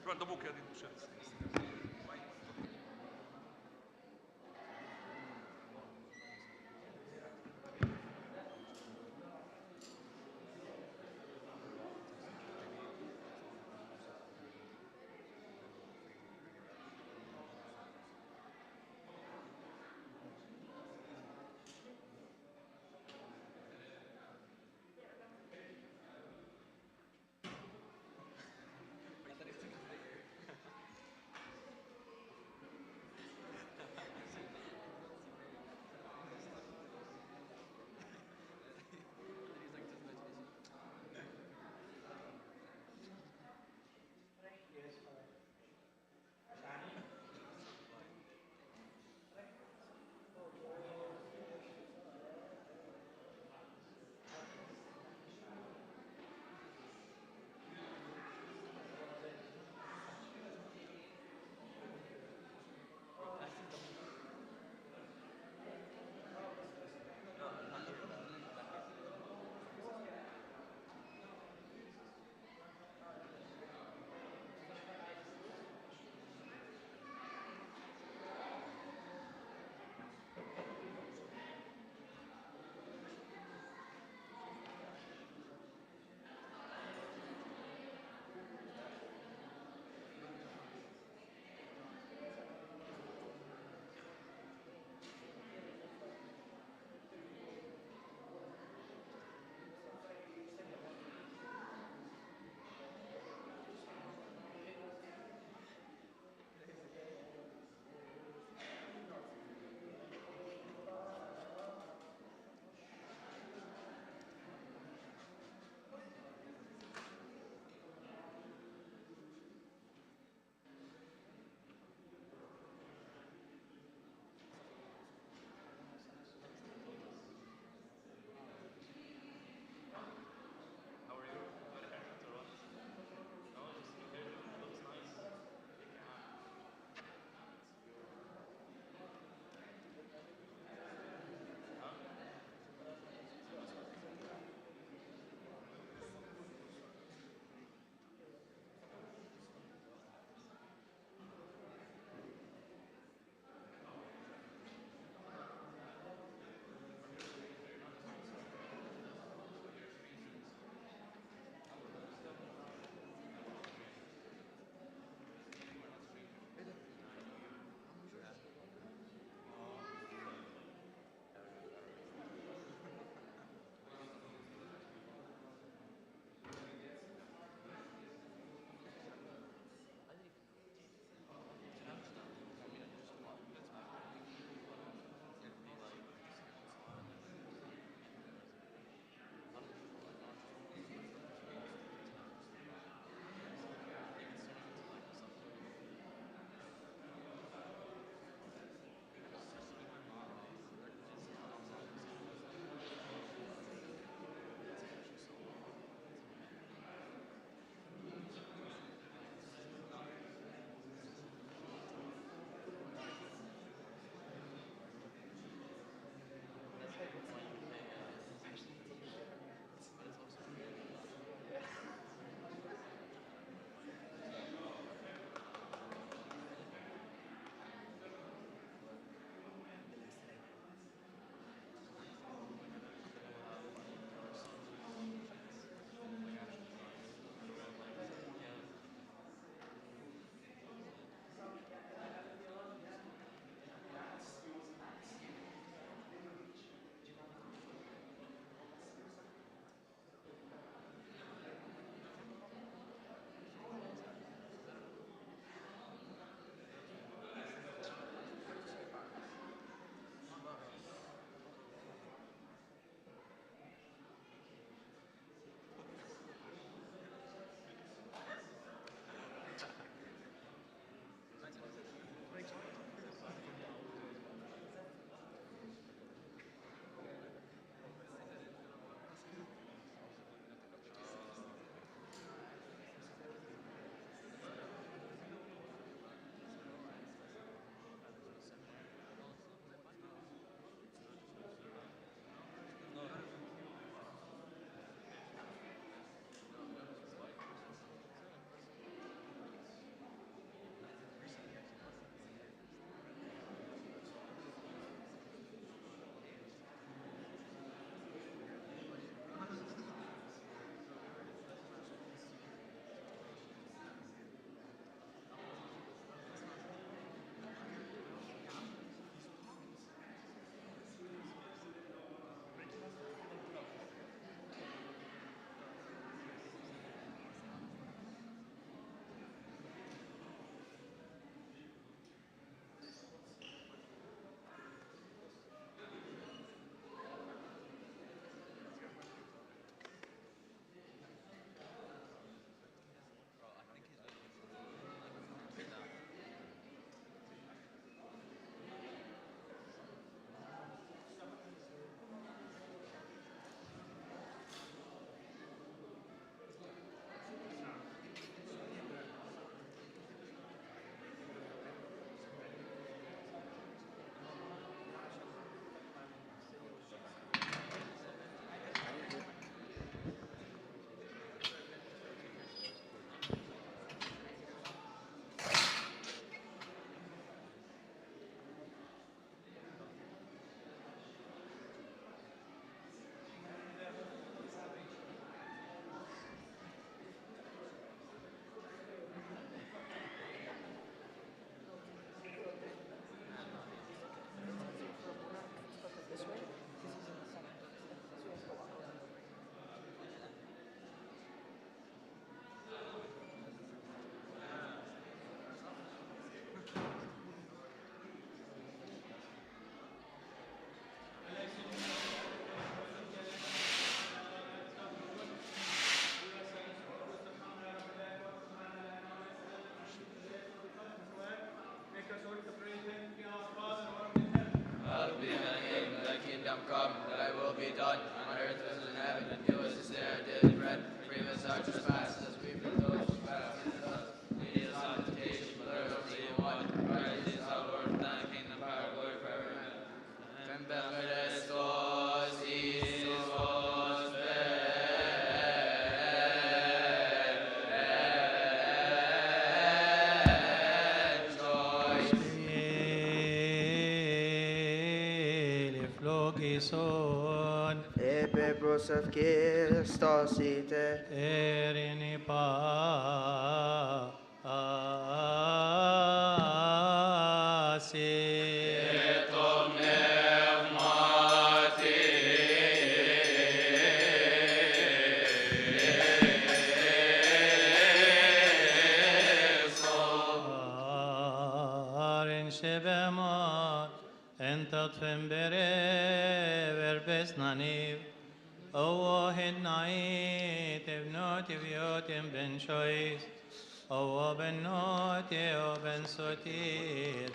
Proszę, do buki jeden przyszedł. be done on earth as in heaven. Give us this day our daily bread. Forgive us our trespasses as we forgive those who trespass us. Lead us not into temptation, but deliver us from the evil one. For thine is the Lord, and thine the kingdom, power, and glory forever. Amen. Christos Iisus Son Ebebros of Christos ite erini pasi et omnevmati arin shebemot entot fembere verbes naniv O hidnait evnot eviotim ben shois O benot o ben sotir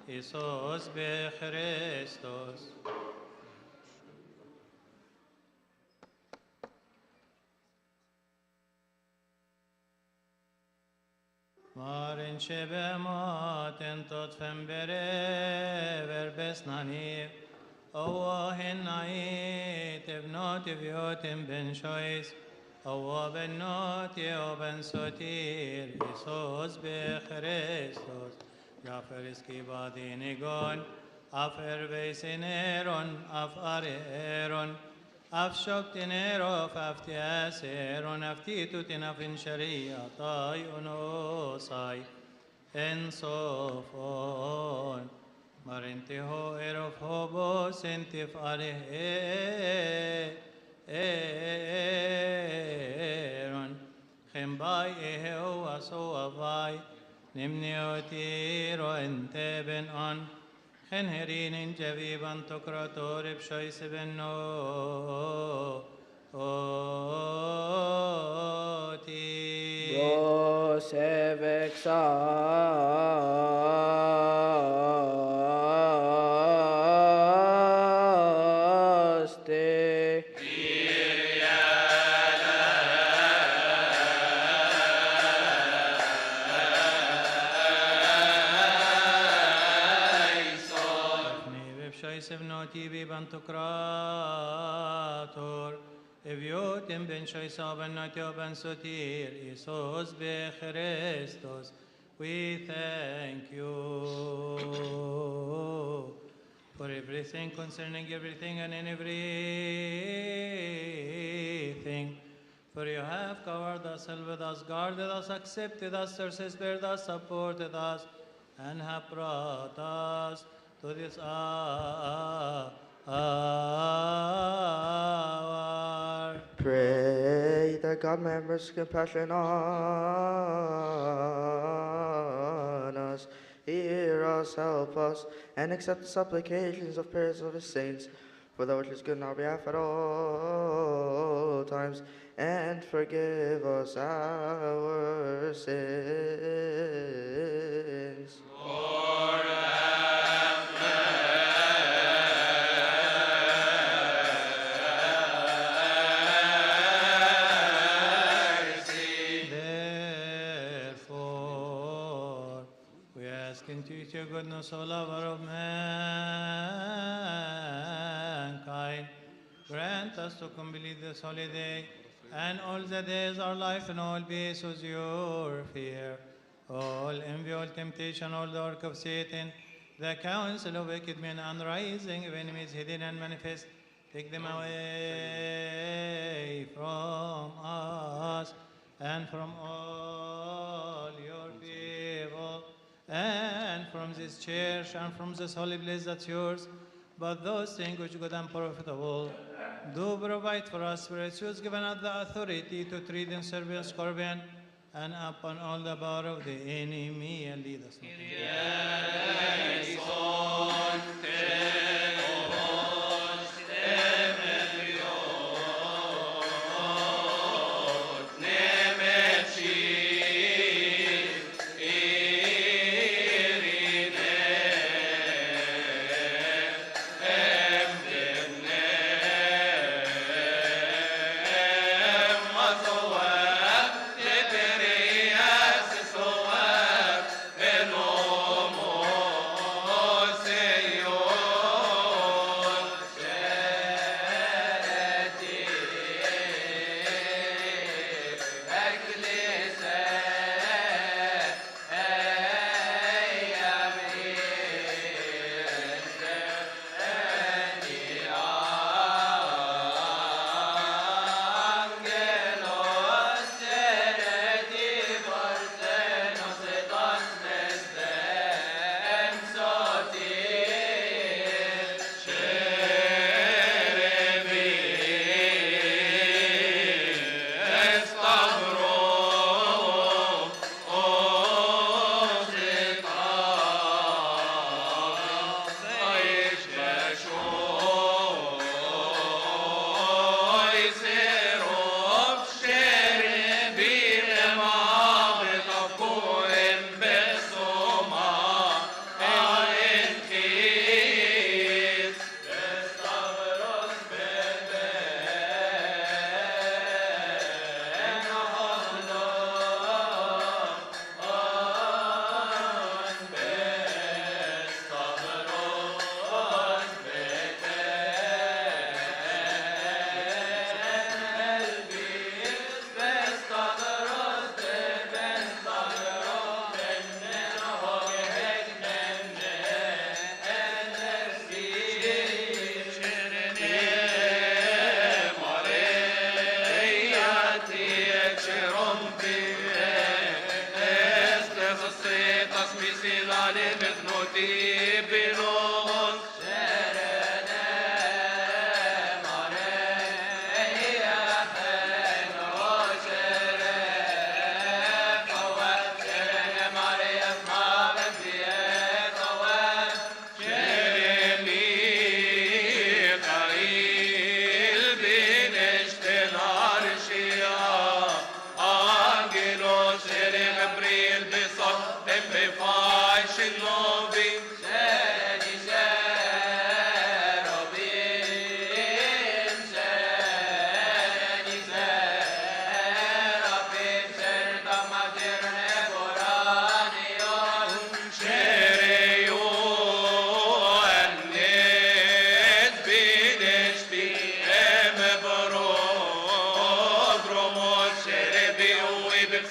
Isos be Christos Marin shebemot entot fembere verbes naniv O hidnait evnot eviotim ben shois O benot o ben sotir Isos be Christos Gafer iskibadinigon Afer veisineron Af areron Af shoktinero Aftiaseron Aftitutin afin shariatai unosai En sofon Marintiho erof hobos entif areheron Chembai eheu aso avai Nimniotiro enteben on Henherinin javiban tokratorib shoiseben no oti Bros evexaste Sevnoti bibantokrator eviotim ben shoisaben natioben sotir Isos be Christos we thank you for everything concerning everything and in everything for you have covered us, helped us, guarded us, accepted us, spared us, supported us and have brought us to this hour. Pray that God may have mercy and compassion on us, hear us, help us, and accept the supplications of prayers of his saints, for that which is good in our behalf at all times, and forgive us our sins. Lord, have mercy. Therefore, we ask into your goodness, O lover of mankind, grant us to complete this holy day and all the days of our life and all peace with your fear. All envy, all temptation, all the work of Satan, the counsel of wicked men and rising of enemies hidden and manifest, take them away from us and from all your people and from this church and from this holy place that's yours. But those things which are good and profitable, do provide for us spirituals, given us the authority to treat and serve and scorpion and upon all the power of the enemy, and lead us not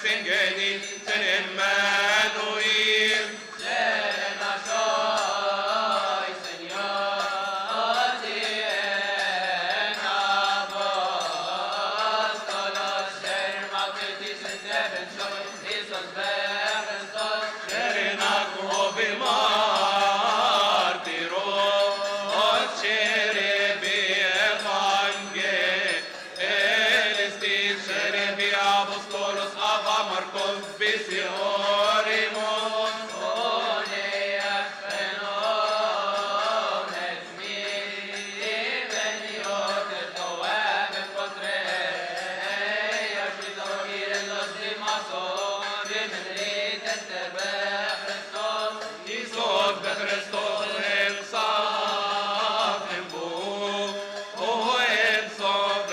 singeni sen Emmanuel. Serena soy, Señor, tien apóstolos, ser magnetis en defensor, Isos versos, Serenaco martiros, cerebi evangelistis, cerebi apostolos, ava Marcos visiorimos. Isos de Christos en safem bu, o en sof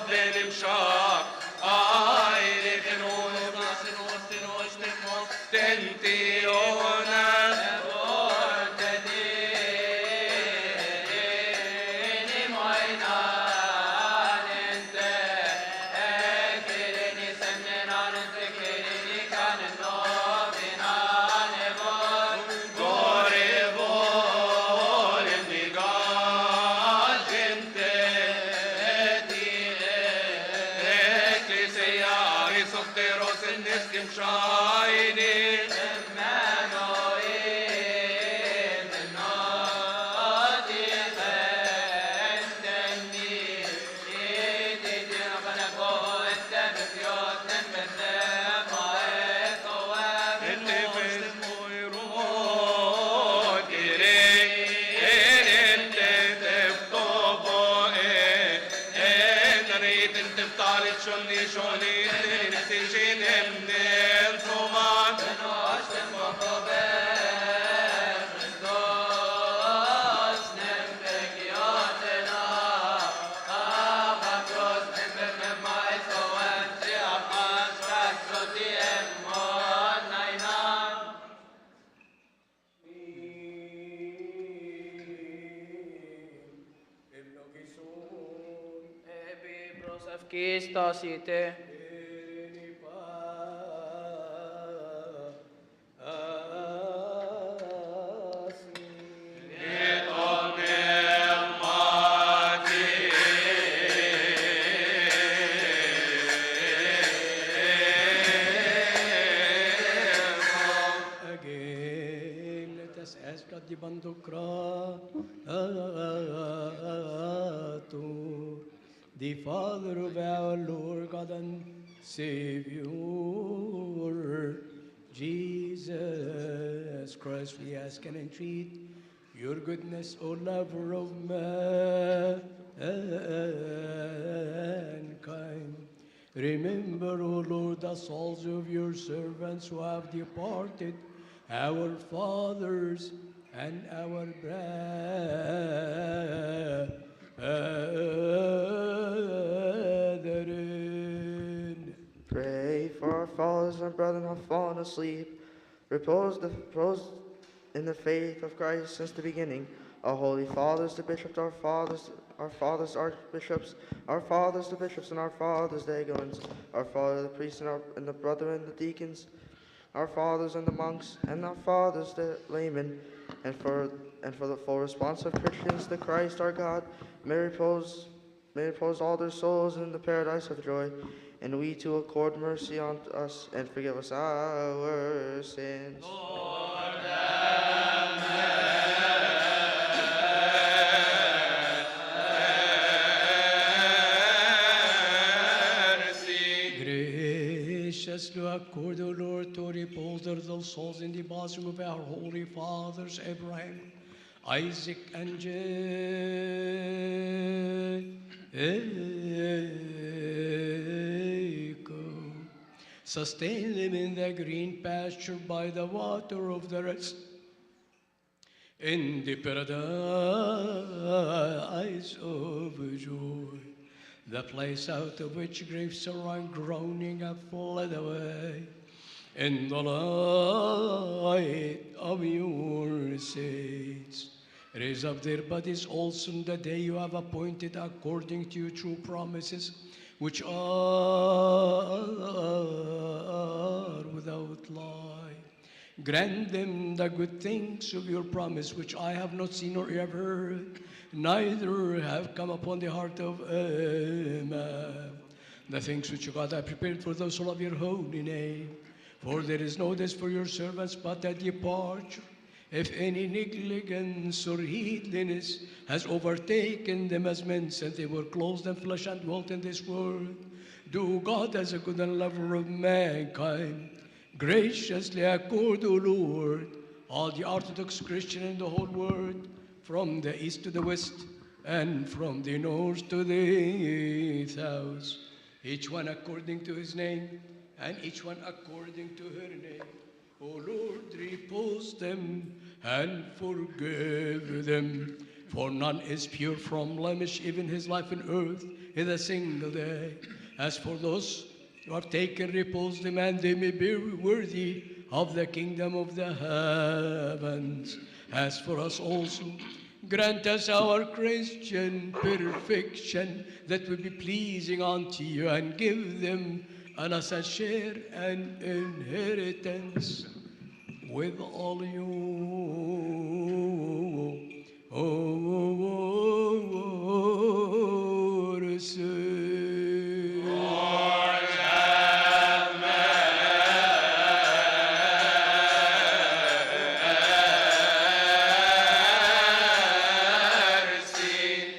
benim şak, aile kenus nasinus tinus timos tentionas. Solteros en eskim shayni. Shoni shoni nesijin emnen soman. Kistasite. Again, let us ask God the Bandukra, the Father of our Lord God and Savior, Jesus Christ, we ask and entreat your goodness, O lover of mankind. Remember, O Lord, the souls of your servants who have departed, our fathers and our brethren. Pray for our fathers and brethren who have fallen asleep. Repose in the faith of Christ since the beginning. Our holy fathers, the bishops, our fathers, archbishops, our fathers, the bishops, and our fathers, the Egoans, our father, the priests, and the brethren, the deacons, our fathers and the monks, and our fathers, the laymen, and for the full response of Christians, the Christ our God, may repose all their souls in the paradise of joy, and we too accord mercy unto us and forgive us our sins. Graciously accord, O Lord, to repose their souls in the bosom of our holy fathers Abraham, Isaac, and Jacob. Sustain them in the green pasture by the water of the rest, in the paradise of joy, the place out of which grief, sorrow, and groaning have fled away, in the light of your saints. Raise up their bodies also in the day you have appointed according to your true promises, which are Grant them the good things of your promise, which I have not seen nor ever heard, neither have come upon the heart of man. The things which God hath prepared for those who love your holy name. For there is no death for your servants, but a departure. If any negligence or heedlessness has overtaken them as men, since they were clothed in flesh and dwelt in this world, do God, as a good and lover of mankind, graciously accord, O Lord, all the Orthodox Christian in the whole world, from the east to the west, and from the north to the south, each one according to his name, and each one according to her name. O Lord, repose them and forgive them, for none is pure from blemish, even his life on earth in a single day. As for those who are taken, repose them, and they may be worthy of the kingdom of the heavens. As for us also, grant us our Christian perfection, that we be pleasing unto you, and give them and us a share and inheritance with all you.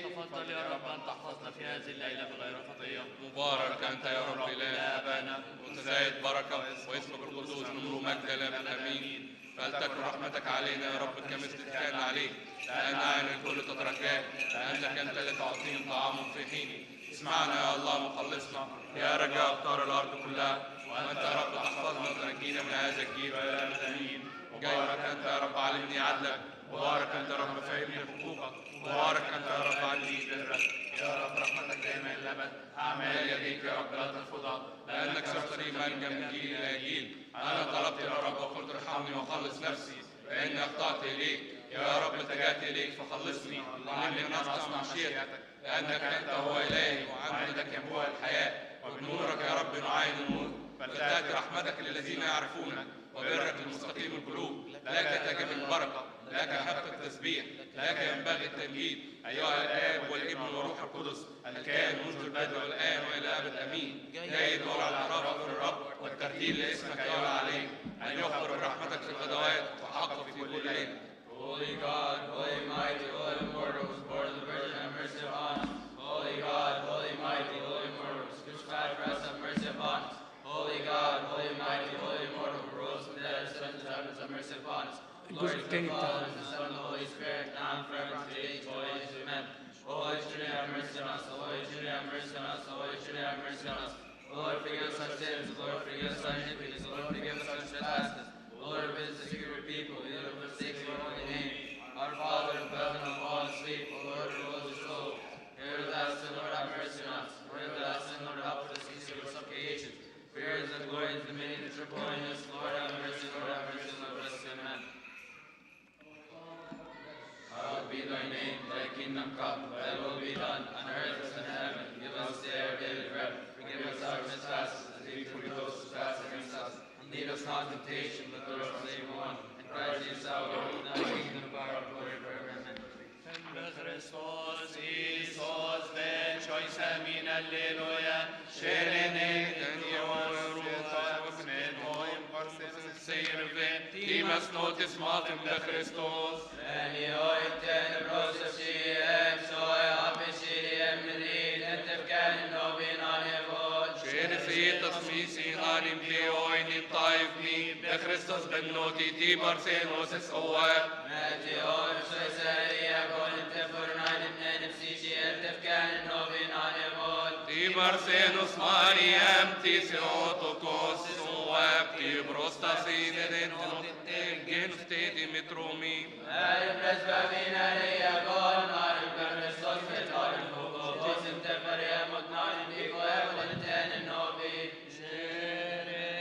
تفضل يا رب أن تحفظنا في هذه الليلة بغير خطية. مبارك أنت يا رب إله آبائنا، وتزايد بركة واسمك القدوس نملو مجد الأب آمين. فلتكن رحمتك علينا يا رب كمثل كان عليك، لأن عين الكل تترجاك، لأنك أنت اللي تعطيهم طعامهم في حينه. اسمعنا يا الله مخلصنا، يا رجاء أبطال الأرض كلها، وأنت يا رب تحفظنا وتنجينا من هذا الجيل إلى الأبد آمين. مبارك أنت يا رب علمني عدلك، مبارك أنت يا رب فهمني حقوقك، مبارك أنت يا رب علمني برك. يا رب رحمتك دائما إلى الأبد، أعمال يديك يا رب لا ترفضها، لأنك سرتني منجا من جيل إلى جيل. أنا طلبت يا رب وقلت ارحمني وخلص نفسي، فإني أخطأت إليك. يا رب التجأت إليك فخلصني، وعلمني أن أصنع مشيئتك، لأنك أنت هو إلهي، وعندك ينبوع الحياة، وبنورك يا رب نعاين النور. فلتأتي رحمتك للذين يعرفونك، وبرك للمستقيم القلوب. لك تجب البركة، لك حق التسبيح، لك ينبغي التمجيد، أيها الآب والابن والروح القدس، الكائن منذ البدء والآن وإلى الأبد آمين. جيد هو الاعتراف في الرب والترتيل لاسمك يا العليم، أن يخبر برحمتك في الغدوات وحقك في كل ليلة. Holy God, holy mighty, holy immortal, who was born of the Virgin, have mercy upon us. Holy God, holy mighty, holy immortal, who was crucified for us, have mercy upon us. Holy God, holy mighty, holy immortal, who rose from the dead, ascended to heaven, have mercy upon us. Glory to the Father, and the Son, and the Holy Spirit, now and forever, and to the age of all ages. Amen. O Holy Trinity, have mercy on us. O Holy Trinity, have mercy on us. O Holy Trinity, have mercy on us. O Lord, forgive us our sins. O Lord, forgive us our iniquities. O Lord, forgive us our trespasses. O Lord, visit the secret people, you that forsake your holy name. Our Father in heaven, have fallen asleep. O Lord, repose your soul. Hear with us, and Lord, have mercy on us. Hear with us, and Lord, help us to cease your supplications. For yours is the glory and the dominion and triple holiness. Lord, have mercy. Lord, have mercy. Lord, bless you. Amen. Hallowed be thy name, thy kingdom come, thy will be done, on earth as in heaven. Give us today our daily bread. Forgive us our trespasses, as we forgive those who trespass against us. And lead us not into temptation, but deliver us from the evil one. And Christ Jesus our Lord, now the kingdom, power, and glory forever. Amen. Christos Iisus vecioi semin alleluia, Sherenek Diorutas Medoim Parsesus Serve, Timas notis matem de Christos. Veni oi tenebros siem, soi apiciem merid, et efcanin nobin anevod. Sherefitas misi anim Deoini taifni, de Christos benoti ti Barcenos es oer. Meti oi soi seria, conin te fornainem nenem sisi, et efcanin nobin anevod. Ti Barcenos Mariam, ti Theotokos, oer, ti prostas idenentot, genus te Dimitrumi. Eri presbavina reia gon, marim per Christos fetorim focos, in te fariem od nanim dico evo in tenem nobi. Amen.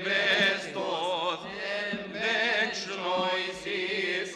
Bestos, ben schnoisisos,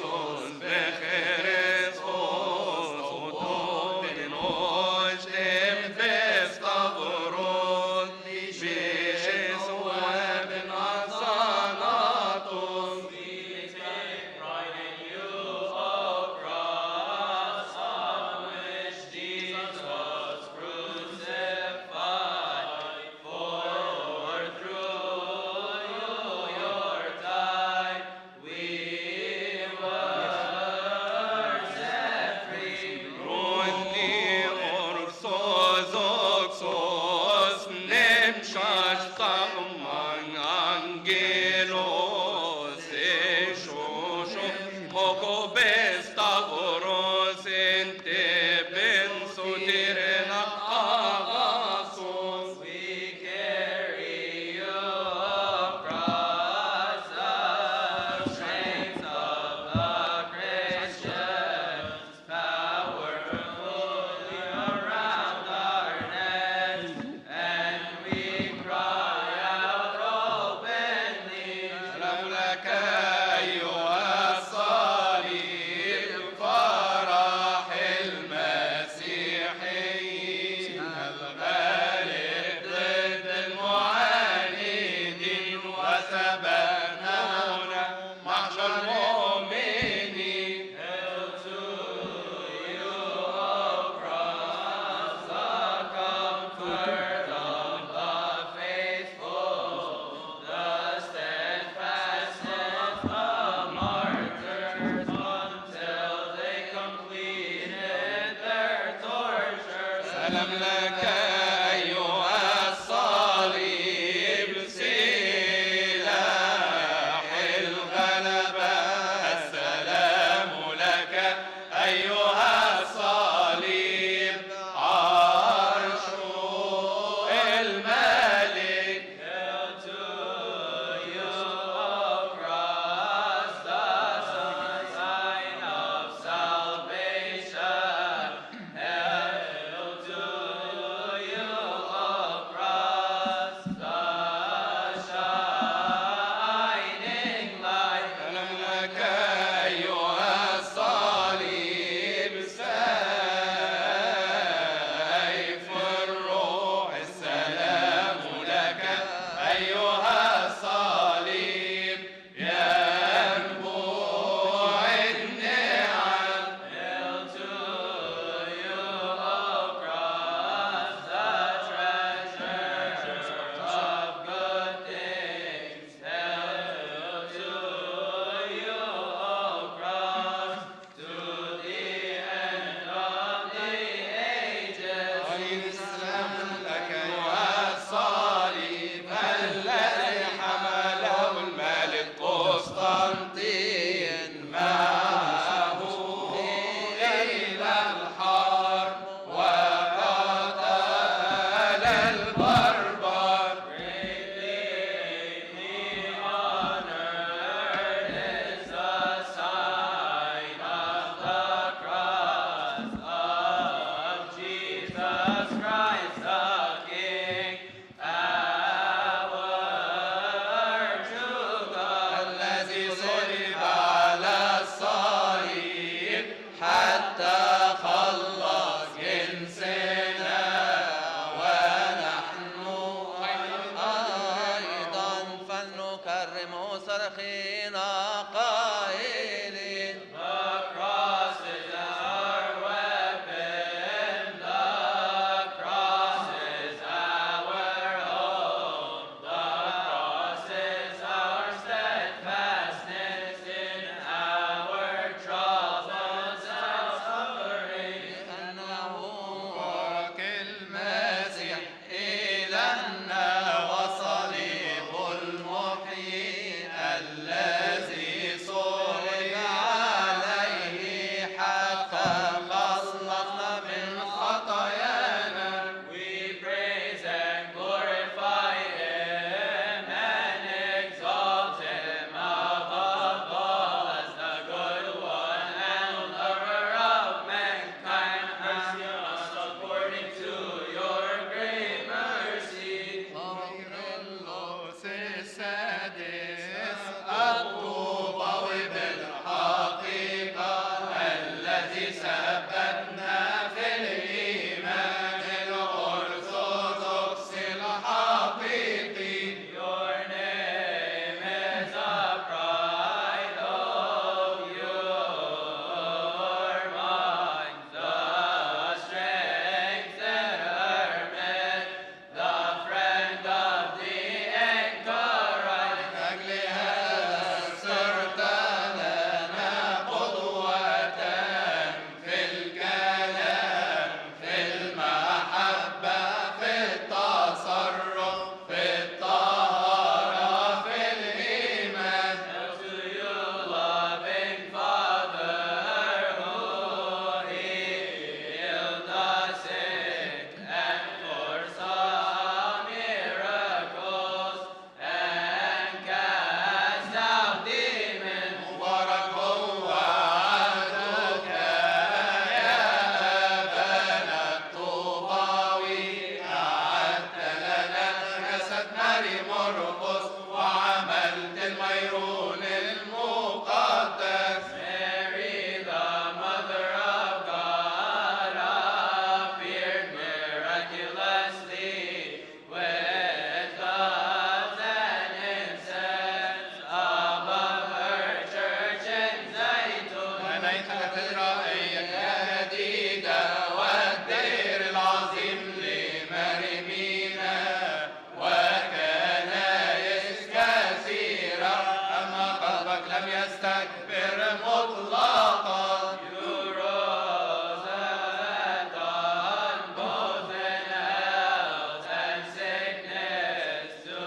تستكبر مطلقا. You rose and on both in health and sickness to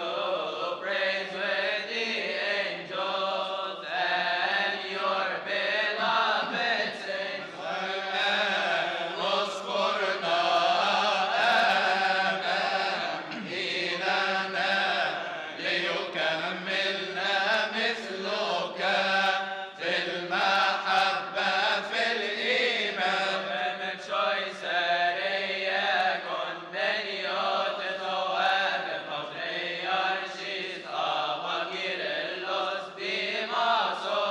praise with the angels and your beloved saints. اذكرنا إلهنا ليكملنا مثلك في المحبة في الإيمان. Med kejsariet konveniatet och även patriarkis Avagirillos Dimaso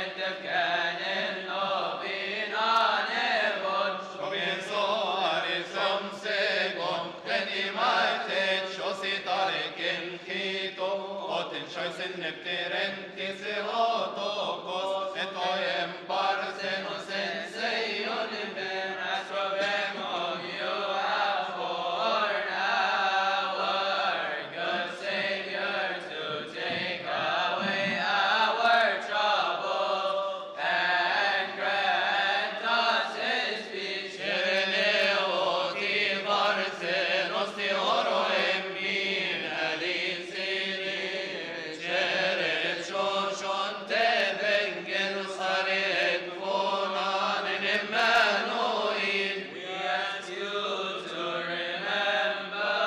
inte kanen novina nevod. Som en sari som segon den i majtet sjåsitariken kito och den sjösen nepteren till seotokos ett ojem barsen och sen Sejon ben asrovemon you have for our good Savior to take away our trouble and grant us His peace. Chereneo ti barsenos ti oro emmin alisini cheret shon te bengen saret vonan en Emmanuel. We ask you to remember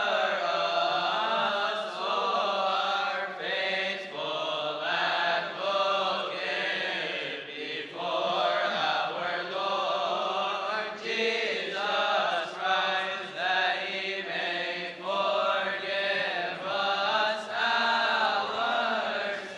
us, O our faithful advocate, before our Lord Jesus Christ, that He may forgive us our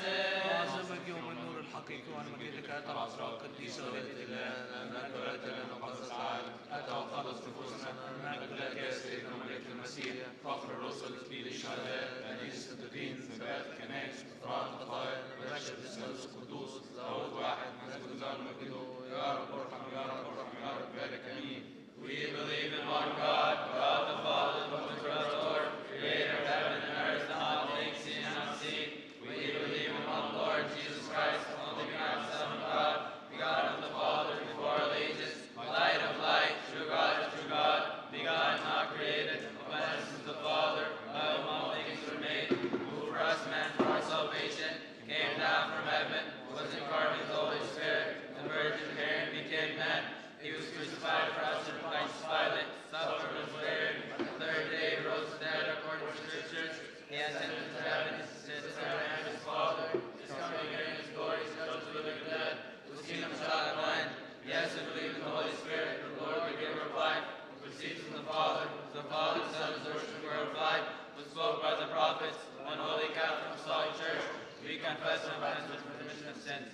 sins. عظمك يوم النور الحقيقي وعن مجيئك أتى العذراء القديسة وليدة الله أنك ولدت لنا مقدس العالم أتى وخلص نفوسنا نحن لك يا سيدنا ملك المسيح فخر الرسل إكليل الشهداء أنيس الصديقين ثبات الكنائس غفران الخطايا نبشر بالثالوث القدوس لاهوت واحد نسجد له مجده يا رب ارحم يا رب ارحم يا رب بارك آمين. We believe in one God, God the Father, the most Lord, creator of heaven and earth, and all things seen and unseen. We believe in one Lord, Jesus Christ, only begotten Son of God, begotten of the Father before all ages, light of light, true God of true God, begotten, not created, of essence of the Father, by whom all things were made, who for us men, for our salvation, came down from heaven, was incarnate with the Holy Spirit, the Virgin Mary became man. He was crucified for us in Pontius Pilate, suffered and was buried. The third day he rose from the dead according to the Scriptures. He ascended into heaven, he sits at the right hand of his Father. He is coming again in his glory, to judge the living and the dead. Whose kingdom shall have no end. Yes, I believe in the Holy Spirit, the Lord, the giver of life, who proceeds from the Father. The Father, the Son, is worshipped and glorified, who spoke by the prophets, one holy Catholic Apostolic Church. We confess and repent for the remission of sins.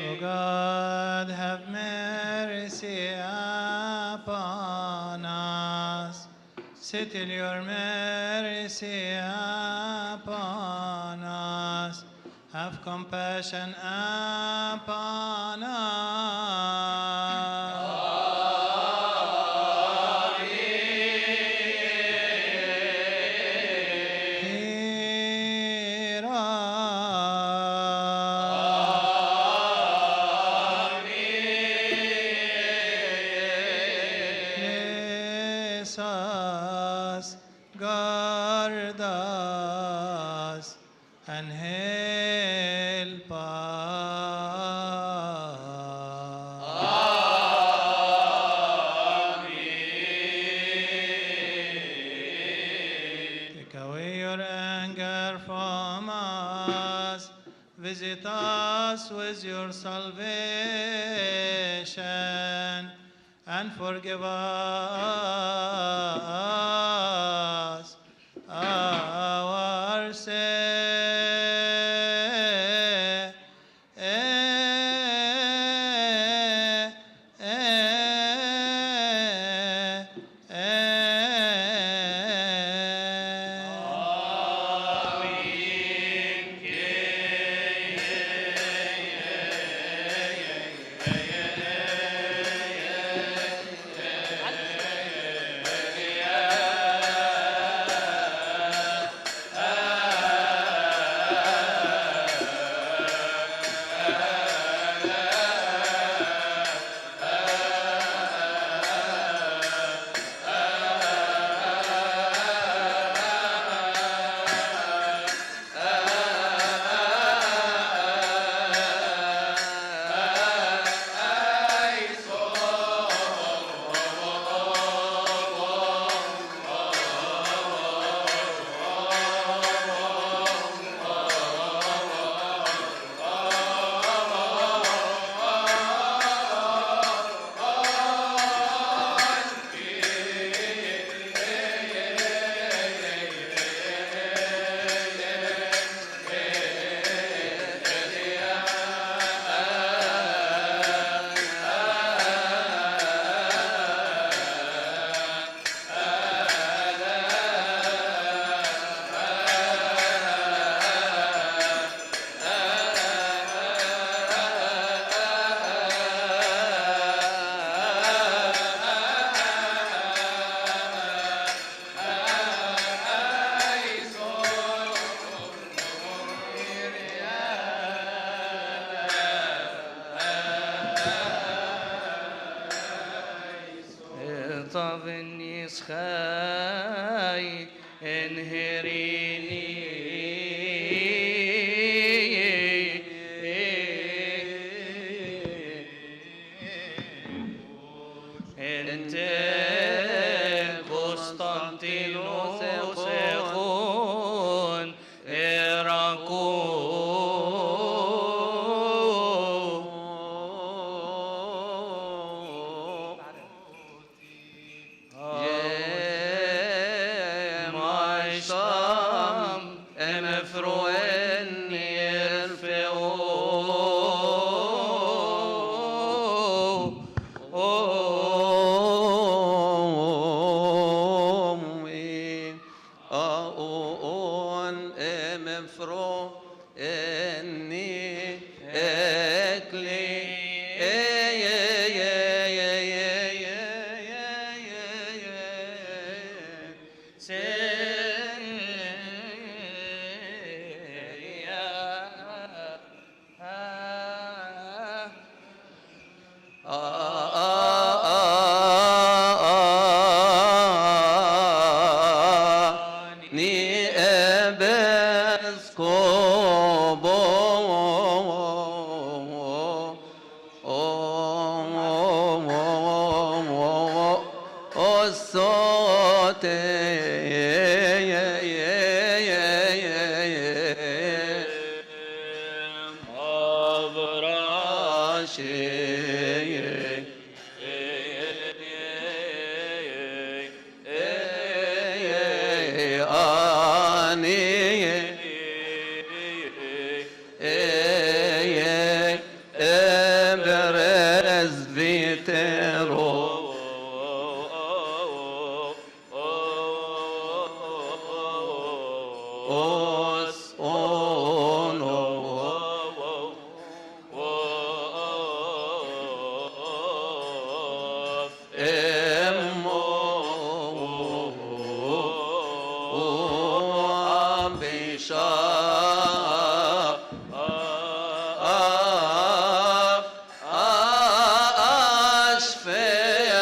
O God, have mercy upon us. Settle your mercy upon us. Have compassion upon us. Hear us. Bless us, guard us, and help us. visit us with your salvation, and forgive us our خاي انهريني انت قسطنطينوس اخون أشفي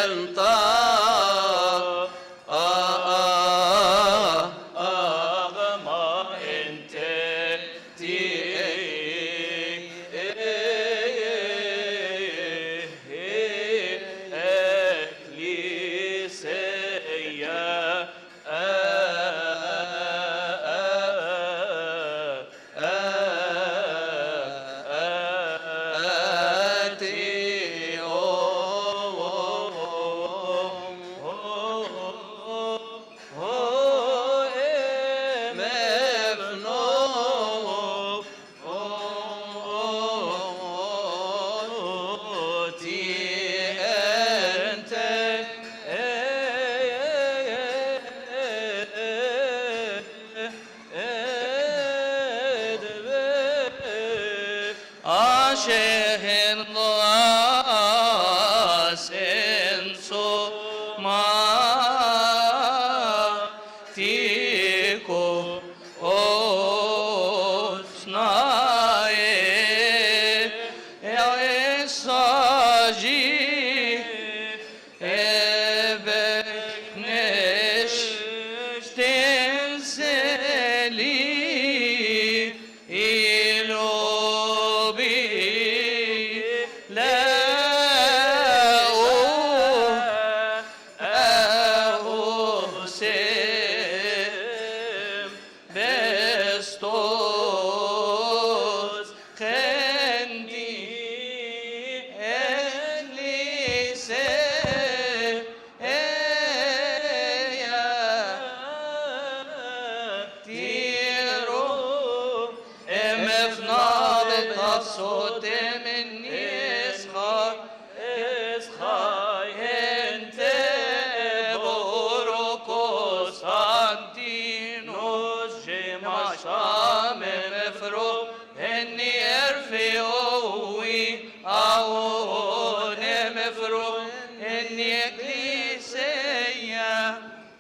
الإكليسية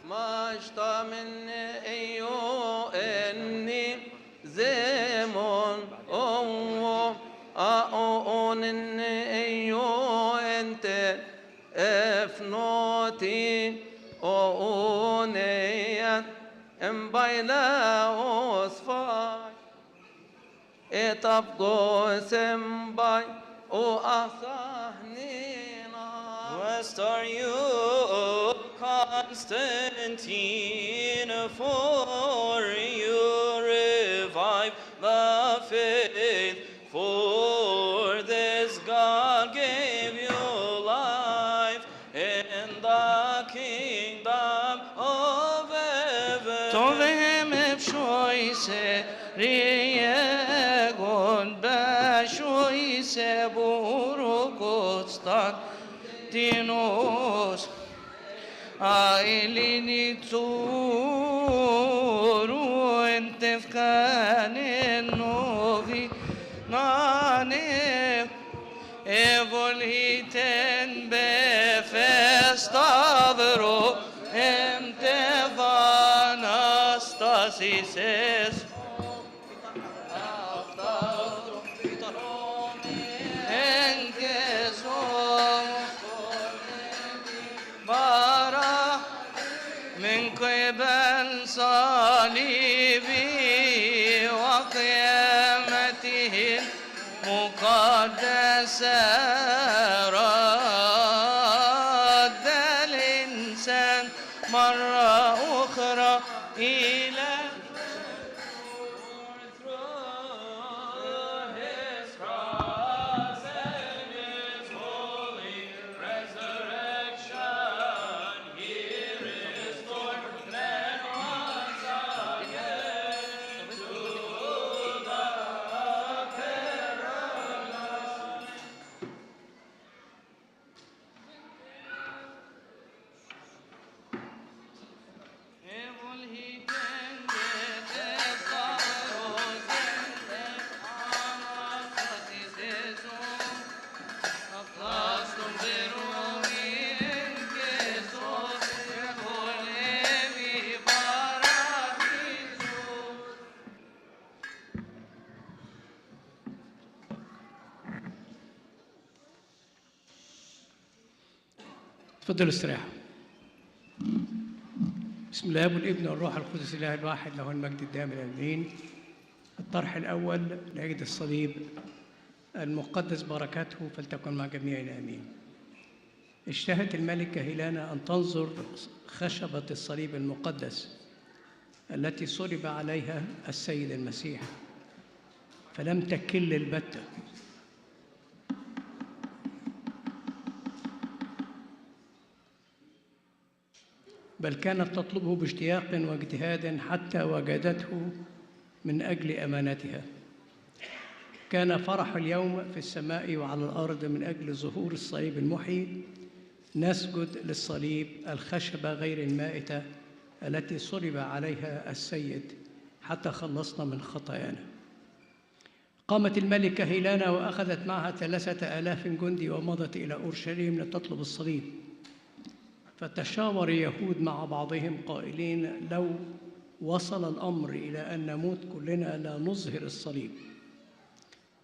مشطى من أيو إني زمون أون إني أيو أنت أفنوتي أونيا إمبايلا أصفاي إتبقو سمباي وأصحنينا Blessed are you, Constantine, for you revive the faith. For this God gave you life in the kingdom of heaven. توهم بشويسة ريقون بشويسة بوروكوستان تينوس عائليني تورو انت فكان النوفي ناني ايفوليتن بفستافرو انت فاناستاسيسيس من قبل صليبي وقيامته المقدسة رد الإنسان مرة أخرى إلى تفضلوا استريحوا. بسم الله والابن والروح القدس الاله الواحد له المجد الدائم الامين. الطرح الاول لعيد الصليب المقدس بركاته فلتكن مع جميعنا امين. اشتهت الملكه هيلانا ان تنظر خشبه الصليب المقدس التي صلب عليها السيد المسيح فلم تكل البته، بل كانت تطلبه باشتياق واجتهاد حتى وجدته من أجل أمانتها. كان فرح اليوم في السماء وعلى الأرض من أجل ظهور الصليب المحيي. نسجد للصليب الخشبة غير المائتة التي صلب عليها السيد حتى خلصنا من خطايانا. قامت الملكة هيلانا وأخذت معها 3000 جندي ومضت إلى أورشليم لتطلب الصليب. فتشاور اليهود مع بعضهم قائلين: لو وصل الأمر إلى أن نموت كلنا لا نظهر الصليب.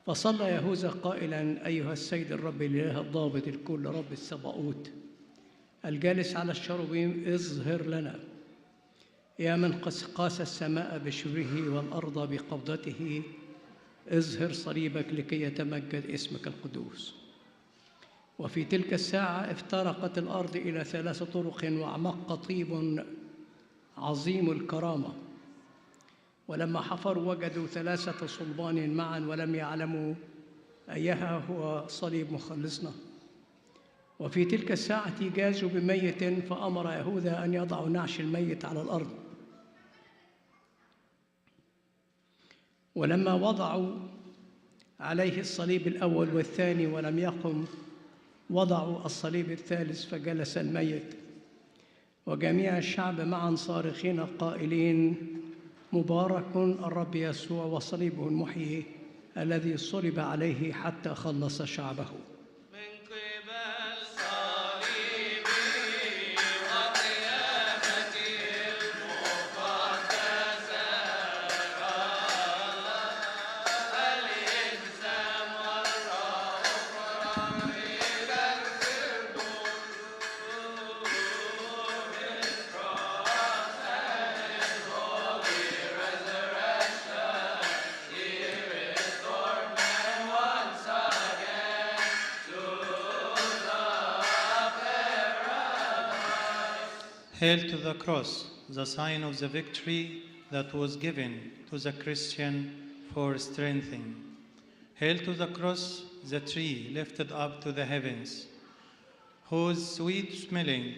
فصلى يهوذا قائلا: أيها السيد الرب الإله الضابط الكل رب السباؤوت الجالس على الشروبيم اظهر لنا. يا من قاس السماء بشبهه والأرض بقبضته اظهر صليبك لكي يتمجد اسمك القدوس. وفي تلك الساعة افترقت الأرض إلى 3 طرق وعمق طيب عظيم الكرامة. ولما حفروا وجدوا 3 صلبان معا ولم يعلموا أيها هو صليب مخلصنا. وفي تلك الساعة جازوا بميت فأمر يهوذا أن يضعوا نعش الميت على الأرض. ولما وضعوا عليه الصليب الأول والثاني ولم يقم وضعوا الصليب الثالث فجلس الميت. وجميع الشعب معا صارخين قائلين: مبارك الرب يسوع وصليبه المحيي الذي صلب عليه حتى خلص شعبه. من قبل صليب Hail to the cross, the sign of the victory that was given to the Christian for strengthening. Hail to the cross, the tree lifted up to the heavens, whose sweet-smelling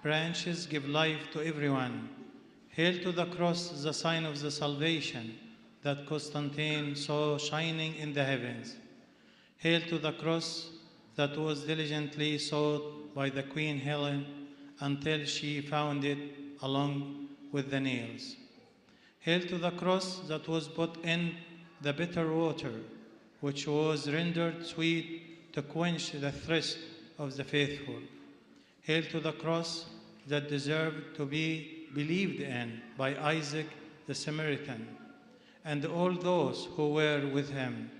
branches give life to everyone. Hail to the cross, the sign of the salvation that Constantine saw shining in the heavens. Hail to the cross that was diligently sought by the Queen Helen until she found it along with the nails. Hail to the cross that was put in the bitter water, which was rendered sweet to quench the thirst of the faithful. Hail to the cross that deserved to be believed in by Isaac the Samaritan and all those who were with him.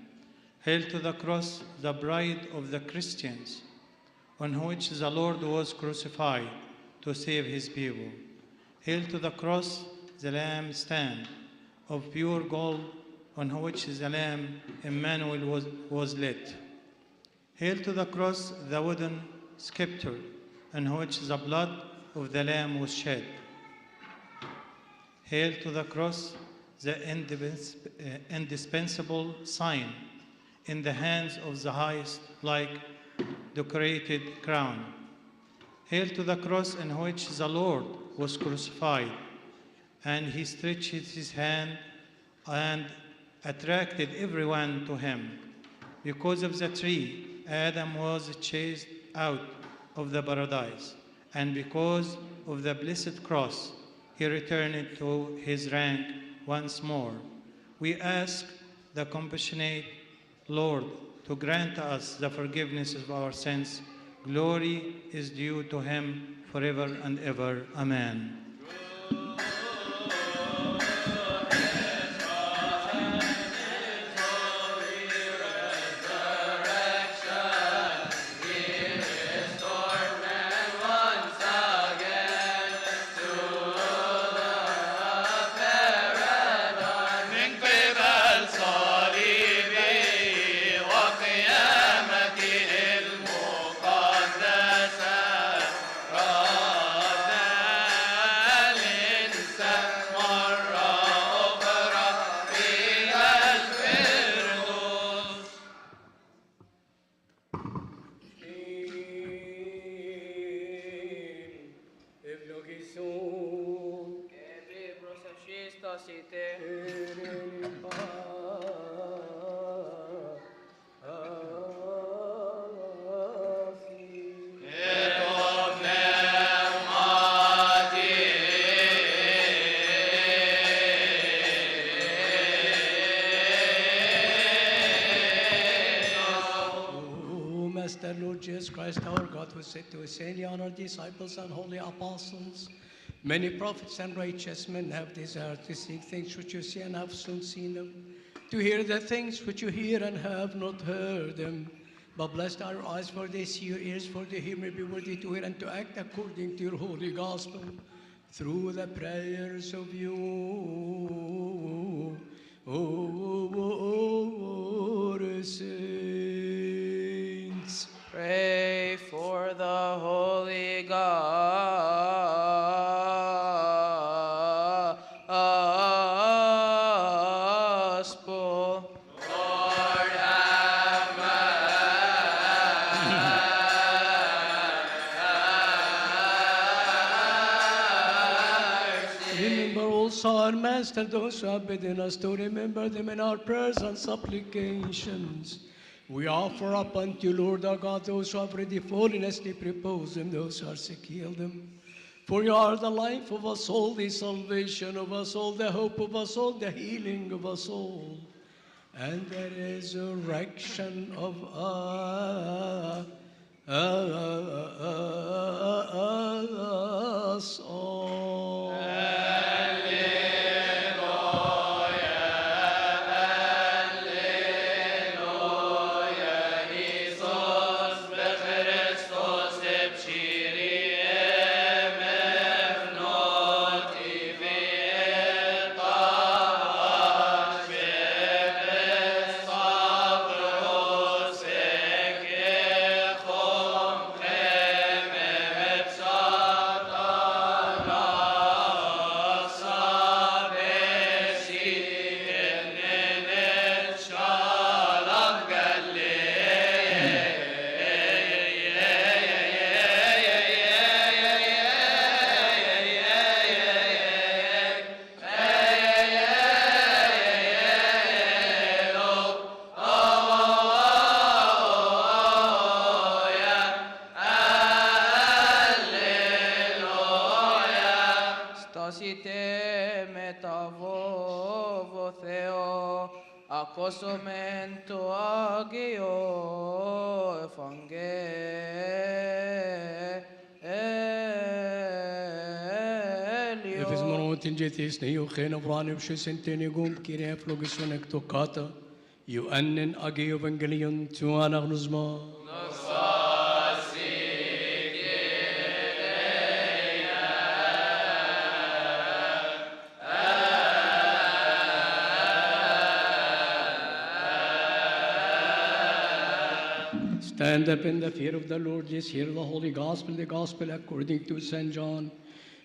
Hail to the cross, the bride of the Christians, on which the Lord was crucified to save his people. Hail to the cross, the lampstand of pure gold, on which the Lamb Emmanuel was lit. Hail to the cross, the wooden scepter, on which the blood of the Lamb was shed. Hail to the cross, the indispensable sign in the hands of the highest, like decorated crown. Hail to the cross in which the Lord was crucified, and he stretched his hand and attracted everyone to him. Because of the tree, Adam was chased out of the paradise, and because of the blessed cross, he returned to his rank once more. We ask the compassionate Lord to grant us the forgiveness of our sins. Glory is due to him forever and ever. Amen. Jesus Christ, our God, who said to his holy honored disciples and holy apostles, many prophets and righteous men have desired to see things which you see and have soon seen them, to hear the things which you hear and have not heard them. But blessed are your eyes, for they see, your ears, for they hear, may be worthy to hear and to act according to your holy gospel, through the prayers of you, O saints. Pray for the Holy Gospel. Lord, have mercy. Remember also our Master, those who have bidden us to remember them in our prayers and supplications. We offer up unto you, Lord our God, those who have already fallen asleep, repose them, those who are sick, heal them. For you are the life of us all, the salvation of us all, the hope of us all, the healing of us all, and the resurrection of us all. Accostamento agio Efes evangelio. monotin jetis ne yuchen avran sentenigun kire flogisonek tokata. You annen agi evangelion tu anagnusma. Stand up in the fear of the Lord. Yes, hear the holy gospel according to St. John.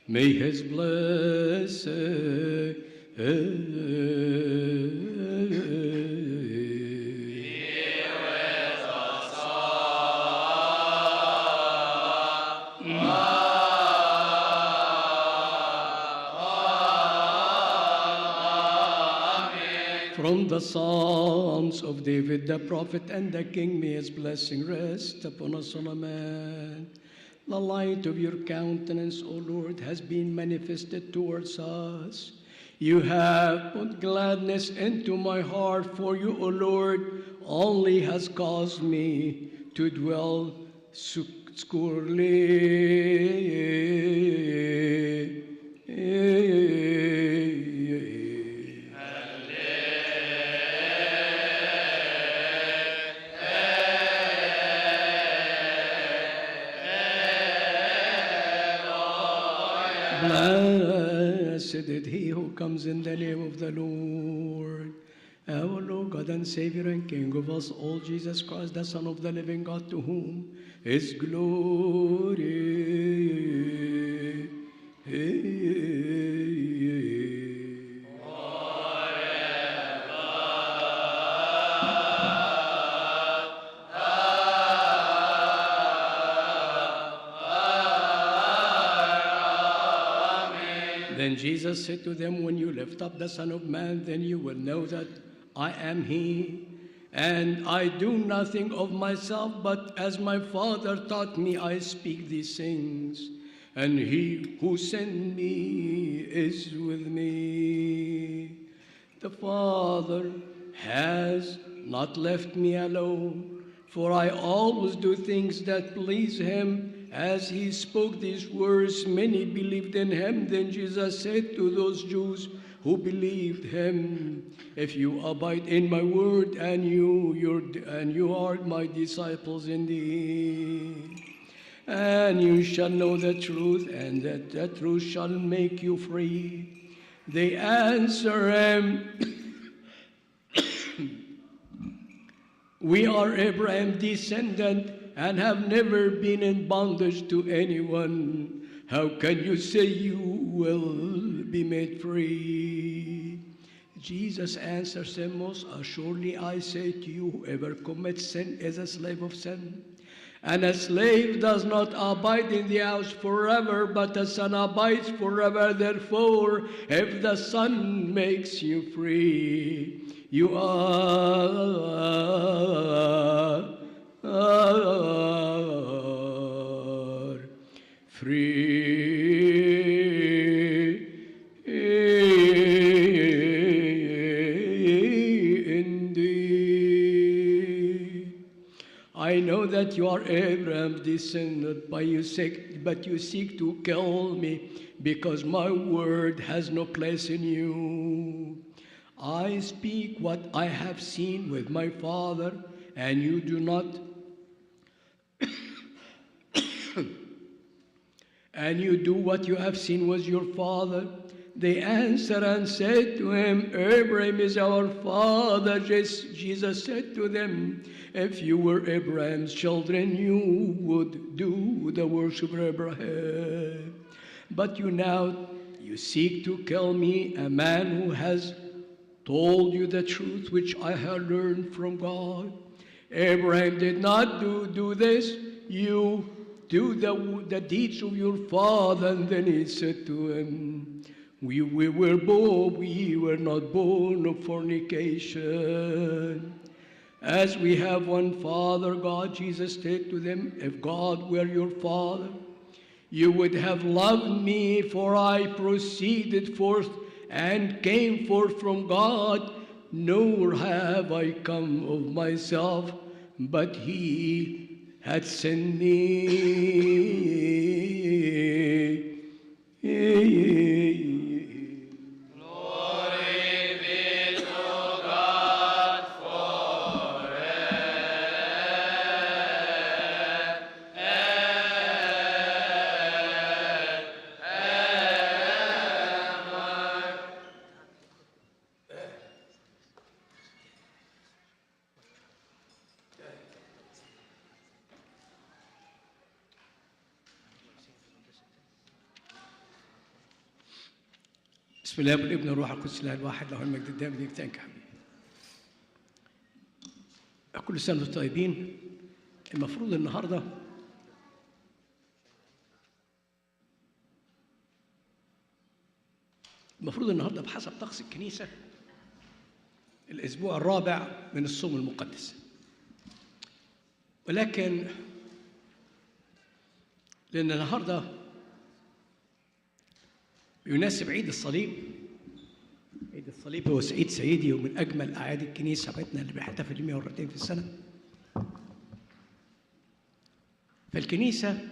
May his blessed From the Psalms of David the prophet and the king, may his blessing rest upon us all, amen. The light of your countenance, O Lord, has been manifested towards us. You have put gladness into my heart, for you, O Lord, only has caused me to dwell securely. Blessed is he who comes in the name of the Lord. Our Lord, God and Savior and King of us all, Jesus Christ, the Son of the living God, to whom is glory. Then Jesus said to them, when you lift up the Son of Man, then you will know that I am he. And I do nothing of myself, but as my Father taught me, I speak these things. And he who sent me is with me. The Father has not left me alone, for I always do things that please him. As he spoke these words, many believed in him. Then Jesus said to those Jews who believed him, if you abide in my word, and you are my disciples indeed, and you shall know the truth, and that the truth shall make you free. They answer him, we are Abraham's descendant and have never been in bondage to anyone. How can you say you will be made free? Jesus answers them, most assuredly I say to you, whoever commits sin is a slave of sin. And a slave does not abide in the house forever, but a son abides forever. Therefore, if the Son makes you free, you are free indeed. I know that you are Abraham's descendant, but you seek to kill me, because my word has no place in you. I speak what I have seen with my Father, and you do not and you do what you have seen with your father. They answered and said to him, Abraham is our father. Jesus said to them, if you were Abraham's children, you would do the works of Abraham. But you seek to kill me, a man who has told you the truth which I have learned from God. Abraham did not do this. You do the deeds of your father. And then he said to him, we were not born of fornication. As we have one Father, God, Jesus said to them, if God were your Father, you would have loved me, for I proceeded forth and came forth from God. nor have I come of myself, but he had sent me. بسم الله والابن والروح القدس الاله الواحد له المجد الدائم ليك حبيبي. كل سنه وانتم طيبين. المفروض النهارده بحسب طقس الكنيسه الاسبوع الرابع من الصوم المقدس، ولكن لان النهارده يناسب عيد الصليب. عيد الصليب هو عيد سيدي ومن أجمل أعياد الكنيسة بتاعتنا اللي بيحتفل بيه مرتين في السنة. فالكنيسة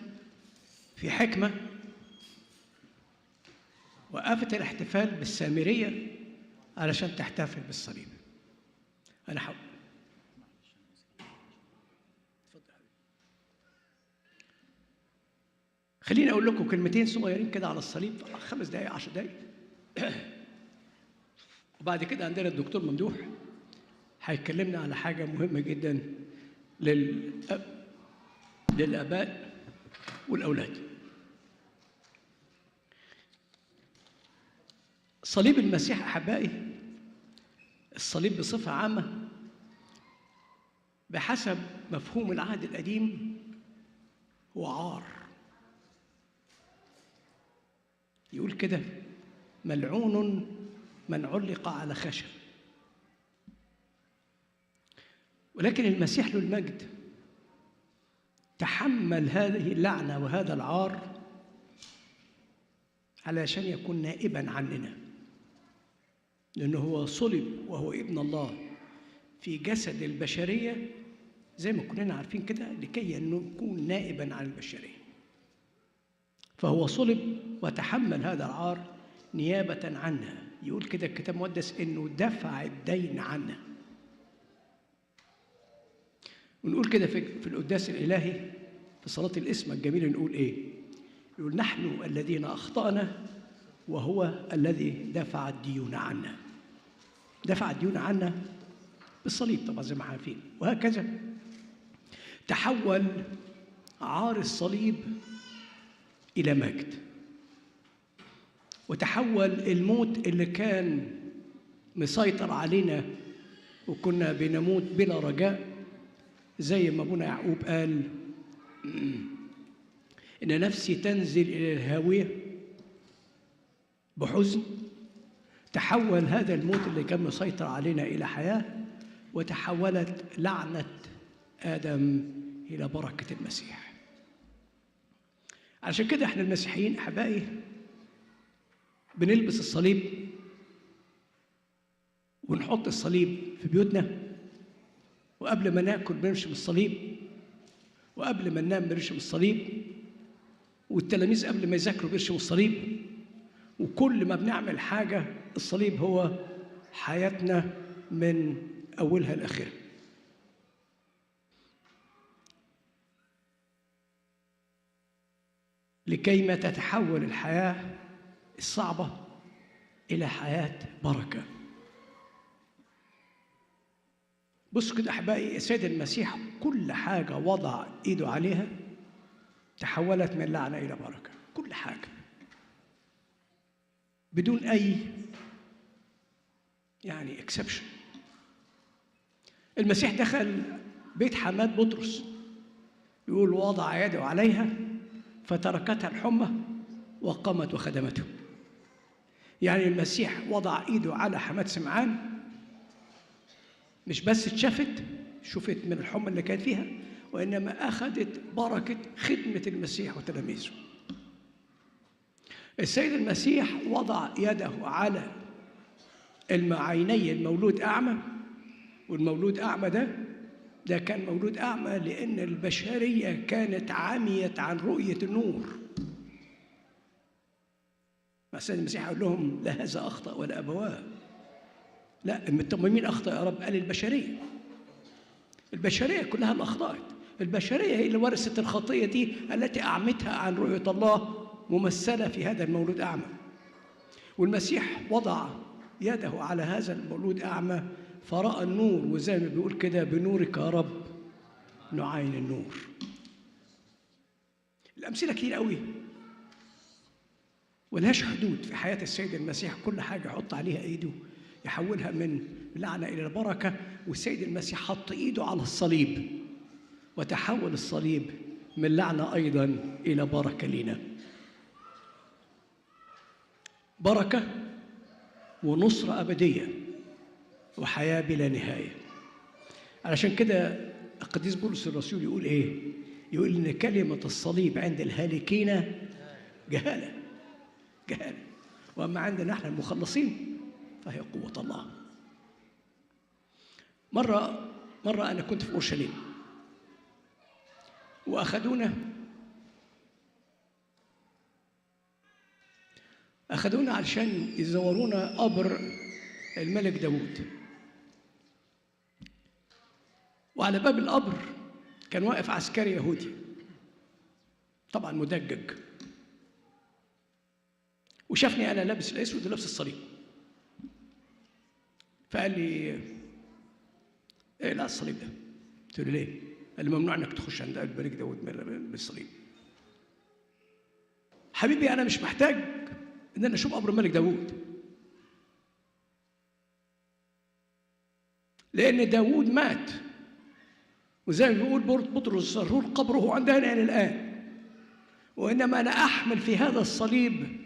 في حكمة وقفت الاحتفال بالسامرية علشان تحتفل بالصليب. أنا حاول خليني أقول لكم كلمتين صغيرين كده على الصليب، 5 دقايق 10 دقايق. وبعد كده عندنا الدكتور ممدوح هيكلمنا على حاجة مهمة جدا للآباء والأولاد. صليب المسيح أحبائي، الصليب بصفة عامة بحسب مفهوم العهد القديم هو عار. يقول كده: ملعون من علق على خشب. ولكن المسيح له المجد تحمل هذه اللعنة وهذا العار علشان يكون نائبا عننا، لأنه هو صلب وهو ابن الله في جسد البشرية زي ما كلنا عارفين كده، لكي يكون نائبا عن البشرية. فهو صلب وتحمل هذا العار نيابة عنا. يقول كده الكتاب المقدس إنه دفع الدين عنا. ونقول كده في القداس الإلهي في صلاة الإسمة الجميلة نقول إيه؟ يقول: نحن الذين أخطأنا وهو الذي دفع الديون عنا. دفع الديون عنا بالصليب طبعا زي ما احنا عارفين. وهكذا تحول عار الصليب إلى مجد، وتحول الموت اللي كان مسيطر علينا وكنا بنموت بلا رجاء، زي ما ابونا يعقوب قال: إن نفسي تنزل إلى الهاوية بحزن. تحول هذا الموت اللي كان مسيطر علينا إلى حياة، وتحولت لعنة آدم إلى بركة المسيح. عشان كده احنا المسيحيين أحبائي بنلبس الصليب ونحط الصليب في بيوتنا، وقبل ما ناكل بنرشم الصليب، وقبل ما ننام بنرشم الصليب، والتلاميذ قبل ما يذاكروا بيرشموا الصليب. وكل ما بنعمل حاجة الصليب هو حياتنا من أولها لآخرها. لكيما تتحول الحياة الصعبة إلى حياة بركة. بصوا كده أحبائي، السيد المسيح كل حاجة وضع إيده عليها تحولت من لعنة إلى بركة. كل حاجة بدون أي إكسبشن. المسيح دخل بيت حماة بطرس، يقول: وضع يده عليها فتركتها الحمى وقامت وخدمته. يعني المسيح وضع ايده على حماة سمعان، مش بس شفت من الحمى اللي كان فيها، وإنما أخذت بركة خدمة المسيح وتلاميذه. السيد المسيح وضع يده على المعيني المولود أعمى، والمولود أعمى ده كان مولود أعمى لأن البشرية كانت عميت عن رؤية النور. السيد المسيح قال لهم لا هذا أخطأ ولا أبواه. لا، طب مين أخطأ يا رب؟ قال البشرية. البشرية كلها اللي أخطأت. البشرية هي اللي ورثت الخطية دي التي أعمتها عن رؤية الله، ممثلة في هذا المولود أعمى. والمسيح وضع يده على هذا المولود أعمى فرأى النور، وزي ما بيقول كده بنورك يا رب نعاين النور. الأمثلة كتير قوي ولهاش حدود في حياة السيد المسيح. كل حاجة يحط عليها إيده يحولها من لعنة إلى البركة. والسيد المسيح حط إيده على الصليب وتحول الصليب من لعنة أيضا إلى بركة لنا. بركة ونصرة أبدية وحياة بلا نهاية. علشان كده القديس بولس الرسول يقول إيه؟ يقول إن كلمة الصليب عند الهالكين جهالة، جهالة، وأما عندنا نحن المخلصين فهي قوة الله. مرة أنا كنت في أورشليم وأخذونا علشان يزورونا قبر الملك داود. وعلى باب القبر كان واقف عسكري يهودي طبعا مدجج، وشافني أنا لابس الأسود ولابس الصليب، فقال لي إيه لا الصليب ده؟ قلت له ليه؟ قال لي ممنوع إنك تخش عند الملك داود بالصليب. حبيبي أنا مش محتاج إن أنا أشوف قبر الملك داود، لأن داود مات، وزي ما بيقول بطرس الرسول قبره عندنا إلى الآن، وإنما أنا أحمل في هذا الصليب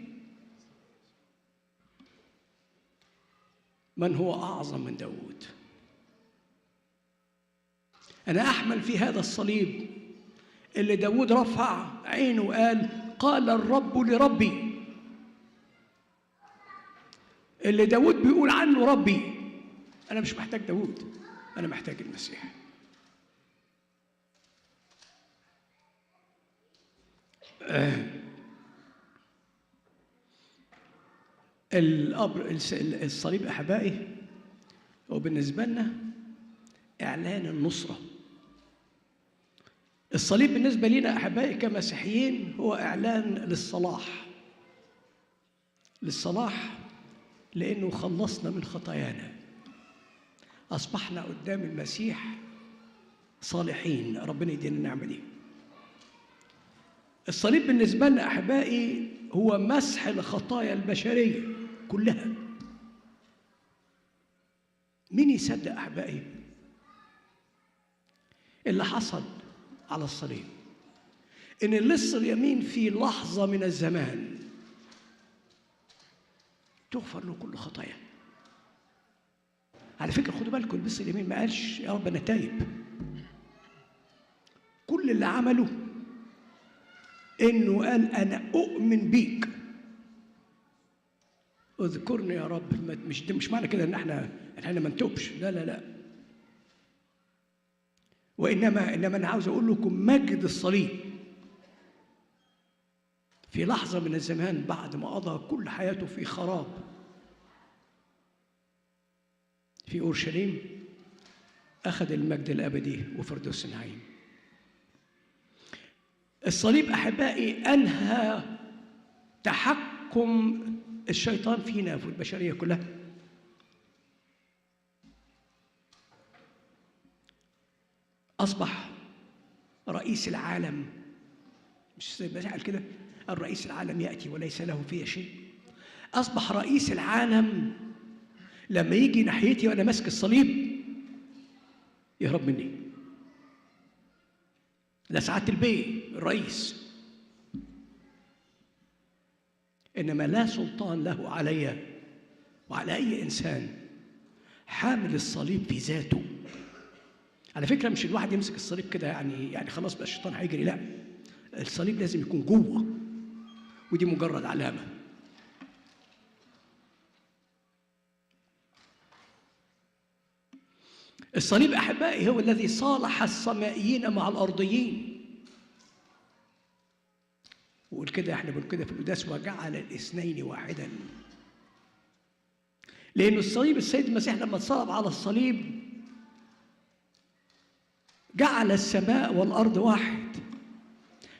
من هو أعظم من داود. أنا أحمل في هذا الصليب اللي داود رفع عينه وقال قال الرب لربي، اللي داود بيقول عنه ربي. أنا مش محتاج داود، أنا محتاج المسيح. الصليب أحبائي هو بالنسبة لنا إعلان النصرة. الصليب بالنسبة لنا أحبائي كمسيحيين هو إعلان للصلاح، لأنه خلصنا من خطايانا، أصبحنا قدام المسيح صالحين. ربنا يدينا النعمة دي. الصليب بالنسبة لنا أحبائي هو مسح الخطايا البشرية كلها. مين يصدق أحبائي اللي حصل على الصليب؟ إن اللص اليمين في لحظة من الزمان تغفر له كل خطايا. على فكرة خدوا بالكم، اللص اليمين ما قالش يا رب أنا تايب. كل اللي عمله إنه قال أنا أؤمن بيك، اذكرني يا رب. مش معنى كده إن إحنا ما نتوبش، لا لا لا، وإنما أنا عاوز أقول لكم مجد الصليب في لحظة من الزمان بعد ما قضى كل حياته في خراب في أورشليم، أخذ المجد الأبدي وفردوس النعيم. الصليب أحبائي أنهى تحكم الشيطان فينا وفي البشرية كلها. أصبح رئيس العالم، مش زي ما قال كده الرئيس العالم يأتي وليس له فيه شيء. أصبح رئيس العالم لما يجي ناحيتي وأنا ماسك الصليب يهرب مني. ده سعادة البيه الرئيس، إنما لا سلطان له علي وعلى أي إنسان حامل الصليب في ذاته. على فكرة مش الواحد يمسك الصليب كده يعني خلاص بقى الشيطان هيجري، لا، الصليب لازم يكون جوه، ودي مجرد علامة. الصليب أحبائي هو الذي صالح السمائيين مع الأرضيين. وقول كده، احنا بنقول كده في القداس: وجعل الاثنين واحدا. لأن الصليب، السيد المسيح لما اتصلب على الصليب جعل السماء والأرض واحد.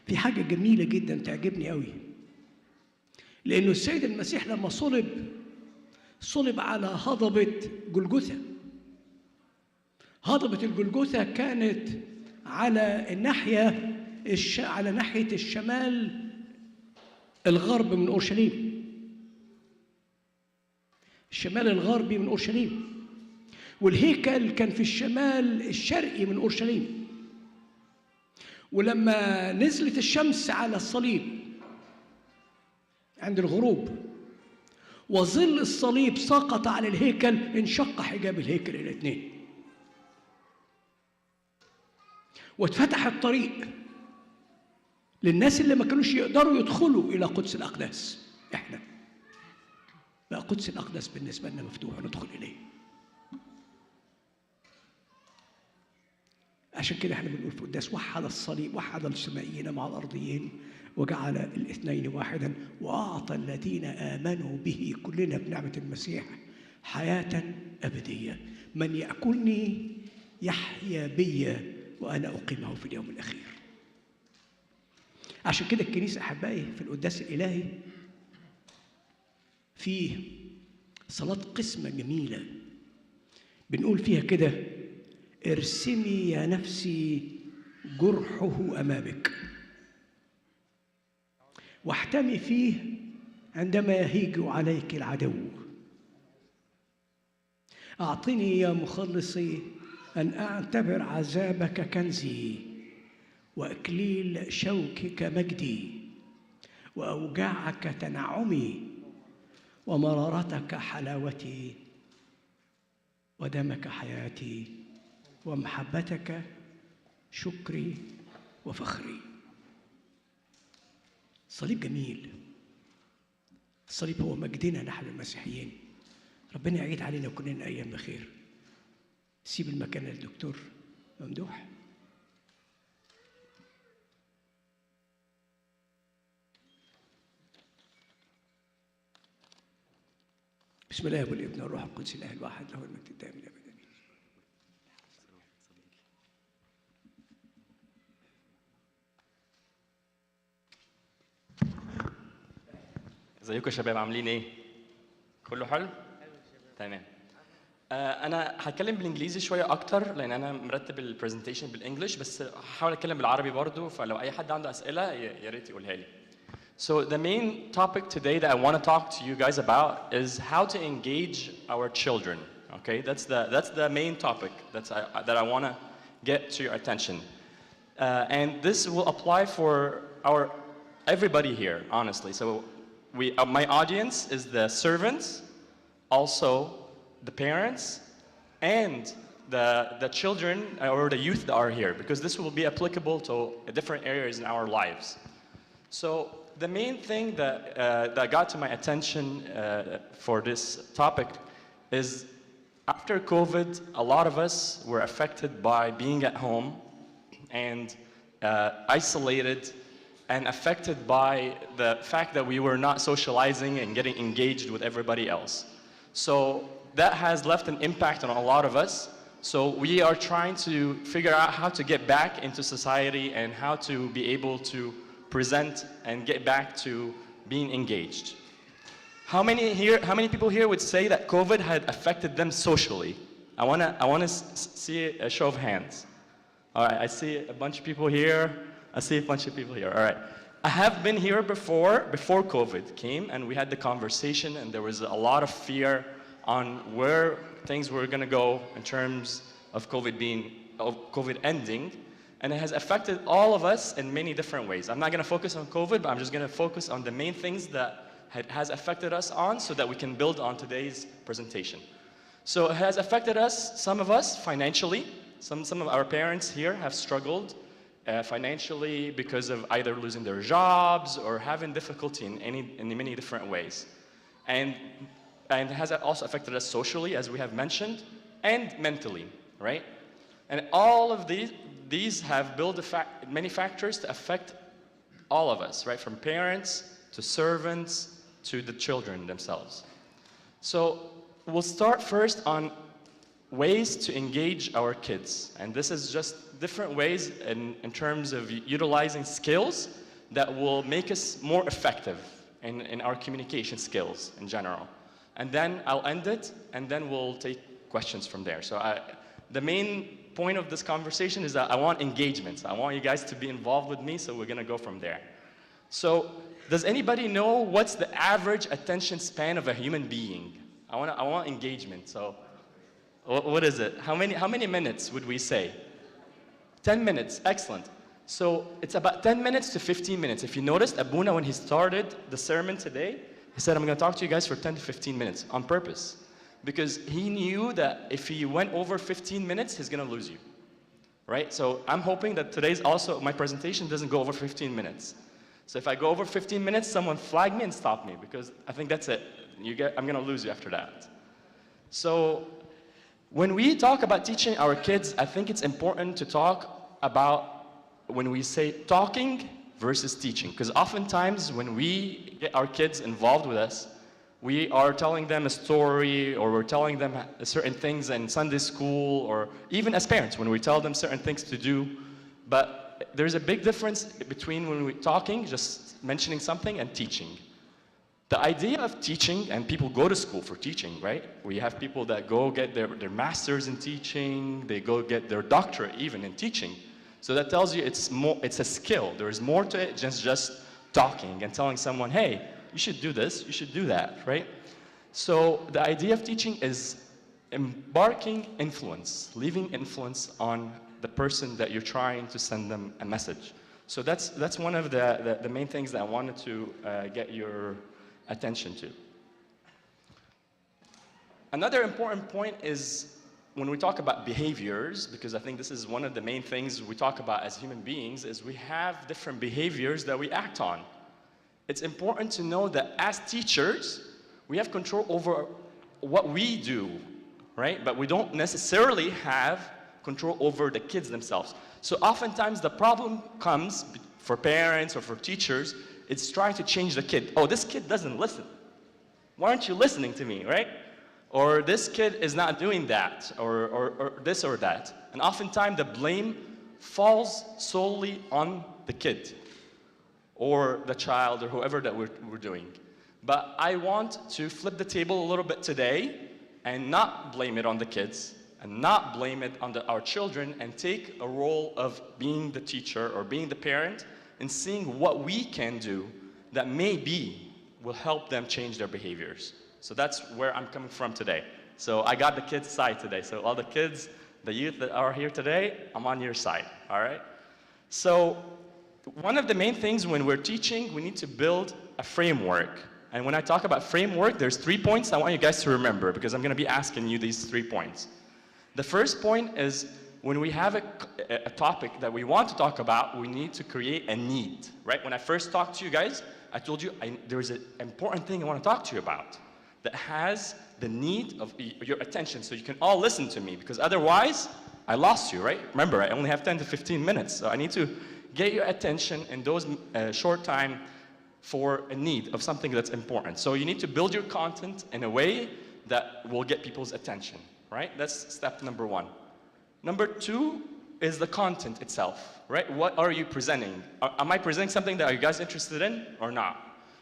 في حاجة جميلة جدا تعجبني قوي، لأنه السيد المسيح لما صلب على هضبة جلجثة. هضبة الجلجثة كانت على ناحية الشمال الغرب من أورشليم، الشمال الغربي من أورشليم، والهيكل كان في الشمال الشرقي من أورشليم. ولما نزلت الشمس على الصليب عند الغروب وظل الصليب سقط على الهيكل، انشق حجاب الهيكل إلى 2، واتفتح الطريق للناس اللي ما كانوش يقدروا يدخلوا إلى قدس الأقداس. إحنا بقى قدس الأقداس بالنسبة لنا مفتوح ندخل إليه. عشان كده احنا بنقول في القداس: وحد الصليب، وحد السمائيين مع الأرضيين، وجعل الاثنين واحدا، وأعطى الذين آمنوا به، كلنا بنعمة المسيح، حياة أبدية. من يأكلني يحيا بي وأنا أقيمه في اليوم الأخير. عشان كده الكنيسة أحبائي في القداس الإلهي فيه صلاة قسمة جميلة بنقول فيها كده: ارسمي يا نفسي جرحه أمامك، واحتمي فيه عندما يهيج عليك العدو. أعطني يا مخلصي أن أعتبر عذابك كنزي، وأكليل شوكك مجدي، وأوجاعك تنعمي، ومرارتك حلاوتي، ودمك حياتي، ومحبتك شكري وفخري. الصليب جميل، الصليب هو مجدنا نحن المسيحيين. ربنا يعيد علينا كلنا أيام بخير. سيب المكان للدكتور ممدوح. بسم الله والابن والروح القدس الاله الواحد له المجد الدائم الابد. ازيكم يا شباب، عاملين ايه؟ كله حلو؟ تمام. انا هتكلم بالانجليزي شويه اكتر لان انا مرتب البرزنتيشن بالانجلش، بس هحاول اتكلم بالعربي برضو، فلو اي حد عنده اسئله يا ريت يقولها لي. So the main topic today that I want to talk to you guys about is how to engage our children. Okay, that's the main topic that I want to get to your attention, and this will apply for everybody here, honestly. So my audience is the servants, also the parents, and the children or the youth that are here, because this will be applicable to different areas in our lives. So the main thing that got to my attention for this topic is after COVID, a lot of us were affected by being at home and isolated and affected by the fact that we were not socializing and getting engaged with everybody else. So that has left an impact on a lot of us. So we are trying to figure out how to get back into society and how to be able to present and get back to being engaged. How many people here would say that COVID had affected them socially? I want to see a show of hands. All right, I see a bunch of people here. I see a bunch of people here. All right. I have been here before COVID came, and we had the conversation, and there was a lot of fear on where things were going to go in terms of COVID ending. And it has affected all of us in many different ways. I'm not going to focus on COVID, but I'm just going to focus on the main things that has affected us on, so that we can build on today's presentation. So it has affected us, some of us financially. Some of our parents here have struggled financially because of either losing their jobs or having difficulty in many different ways. And it has also affected us socially, as we have mentioned, and mentally, right? And all of these have built many factors to affect all of us, right? From parents to servants to the children themselves. So we'll start first on ways to engage our kids. And this is just different ways in terms of utilizing skills that will make us more effective in our communication skills in general. And then I'll end it, and then we'll take questions from there. So the main point of this conversation is that I want engagement. I want you guys to be involved with me, so we're gonna go from there. So does anybody know what's the average attention span of a human being? I want engagement, so what is it? How many minutes would we say? 10 minutes, excellent. So it's about 10 minutes to 15 minutes. If you noticed, Abuna, when he started the sermon today, he said, I'm gonna talk to you guys for 10 to 15 minutes on purpose. Because he knew that if he went over 15 minutes, he's gonna lose you, right? So I'm hoping that today's also, my presentation doesn't go over 15 minutes. So if I go over 15 minutes, someone flag me and stop me, because I think that's it. I'm gonna lose you after that. So when we talk about teaching our kids, I think it's important to talk about when we say talking versus teaching, because oftentimes when we get our kids involved with us, we are telling them a story, or we're telling them certain things in Sunday school, or even as parents when we tell them certain things to do. But there's a big difference between when we're talking, just mentioning something, and teaching. The idea of teaching, and people go to school for teaching, right? We have people that go get their masters in teaching, they go get their doctorate even in teaching. So that tells you it's a skill. There is more to it than just talking and telling someone, hey, you should do this, you should do that, right? So the idea of teaching is embarking influence, leaving influence on the person that you're trying to send them a message. So that's one of the main things that I wanted to get your attention to. Another important point is when we talk about behaviors, because I think this is one of the main things we talk about as human beings, is we have different behaviors that we act on. It's important to know that as teachers, we have control over what we do, right? But we don't necessarily have control over the kids themselves. So oftentimes the problem comes for parents or for teachers, it's trying to change the kid. Oh, this kid doesn't listen. Why aren't you listening to me, right? Or this kid is not doing that, or this or that. And oftentimes the blame falls solely on the kid, or the child, or whoever that we're doing. But I want to flip the table a little bit today and not blame it on the kids and not blame it on our children, and take a role of being the teacher or being the parent and seeing what we can do that maybe will help them change their behaviors. So that's where I'm coming from today. So I got the kids' side today. So all the kids, the youth that are here today, I'm on your side, all right? So one of the main things when we're teaching, we need to build a framework. And when I talk about framework, there's 3 points I want you guys to remember, because I'm gonna be asking you these 3 points. The first point is when we have a topic that we want to talk about, we need to create a need, right? When I first talked to you guys, I told you there's an important thing I want to talk to you about that has the need of your attention, so you can all listen to me, because otherwise I lost you, right? Remember, I only have 10 to 15 minutes, so I need to get your attention in those short time for a need of something that's important. So you need to build your content in a way that will get people's attention, right? That's step number 1. Number 2 is the content itself, right? What are you presenting? Am I presenting something that are you guys interested in or not?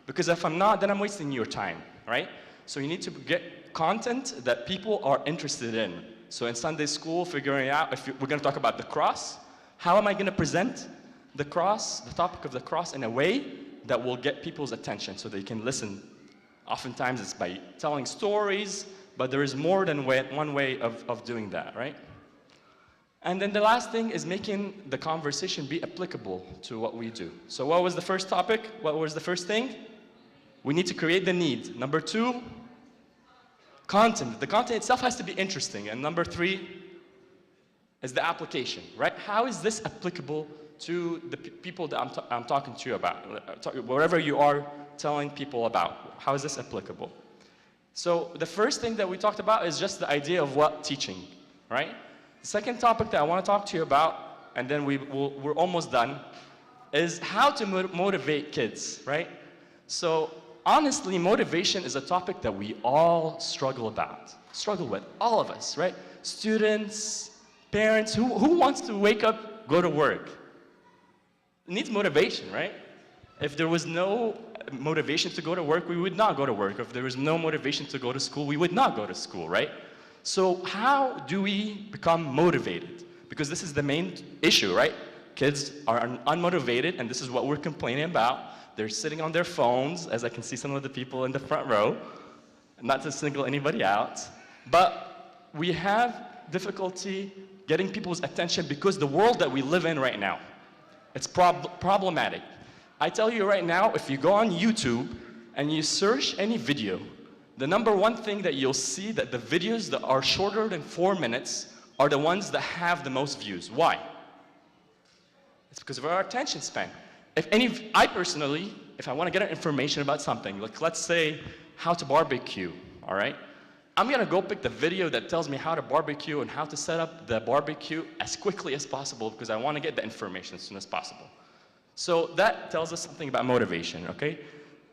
Because if I'm not, then I'm wasting your time, right? So you need to get content that people are interested in. So in Sunday school, figuring out if we're going to talk about the cross, how am I going to present the cross, the topic of the cross, in a way that will get people's attention so they can listen. Oftentimes it's by telling stories, but there is more than one way of doing that, right? And then the last thing is making the conversation be applicable to what we do. So what was the first topic? What was the first thing? We need to create the need. Number 2, content. The content itself has to be interesting. And number 3 is the application, right? How is this applicable to the people that I'm talking to you about? Wherever you are telling people about, how is this applicable? So the first thing that we talked about is just the idea of what teaching, right? The second topic that I want to talk to you about, and then we're almost done, is how to motivate kids, right? So honestly, motivation is a topic that we all struggle with, all of us, right? Students, parents, who wants to wake up, go to work? It needs motivation, right? If there was no motivation to go to work, we would not go to work. If there was no motivation to go to school, we would not go to school, right? So how do we become motivated? Because this is the main issue, right? Kids are unmotivated, and this is what we're complaining about. They're sitting on their phones, as I can see some of the people in the front row, not to single anybody out. But we have difficulty getting people's attention because the world that we live in right now, it's problematic. I tell you right now, if you go on YouTube and you search any video, the number one thing that you'll see that the videos that are shorter than 4 minutes are the ones that have the most views. Why? It's because of our attention span. I personally, if I want to get information about something, like let's say how to barbecue, all right? I'm gonna go pick the video that tells me how to barbecue and how to set up the barbecue as quickly as possible because I want to get the information as soon as possible. So that tells us something about motivation, okay?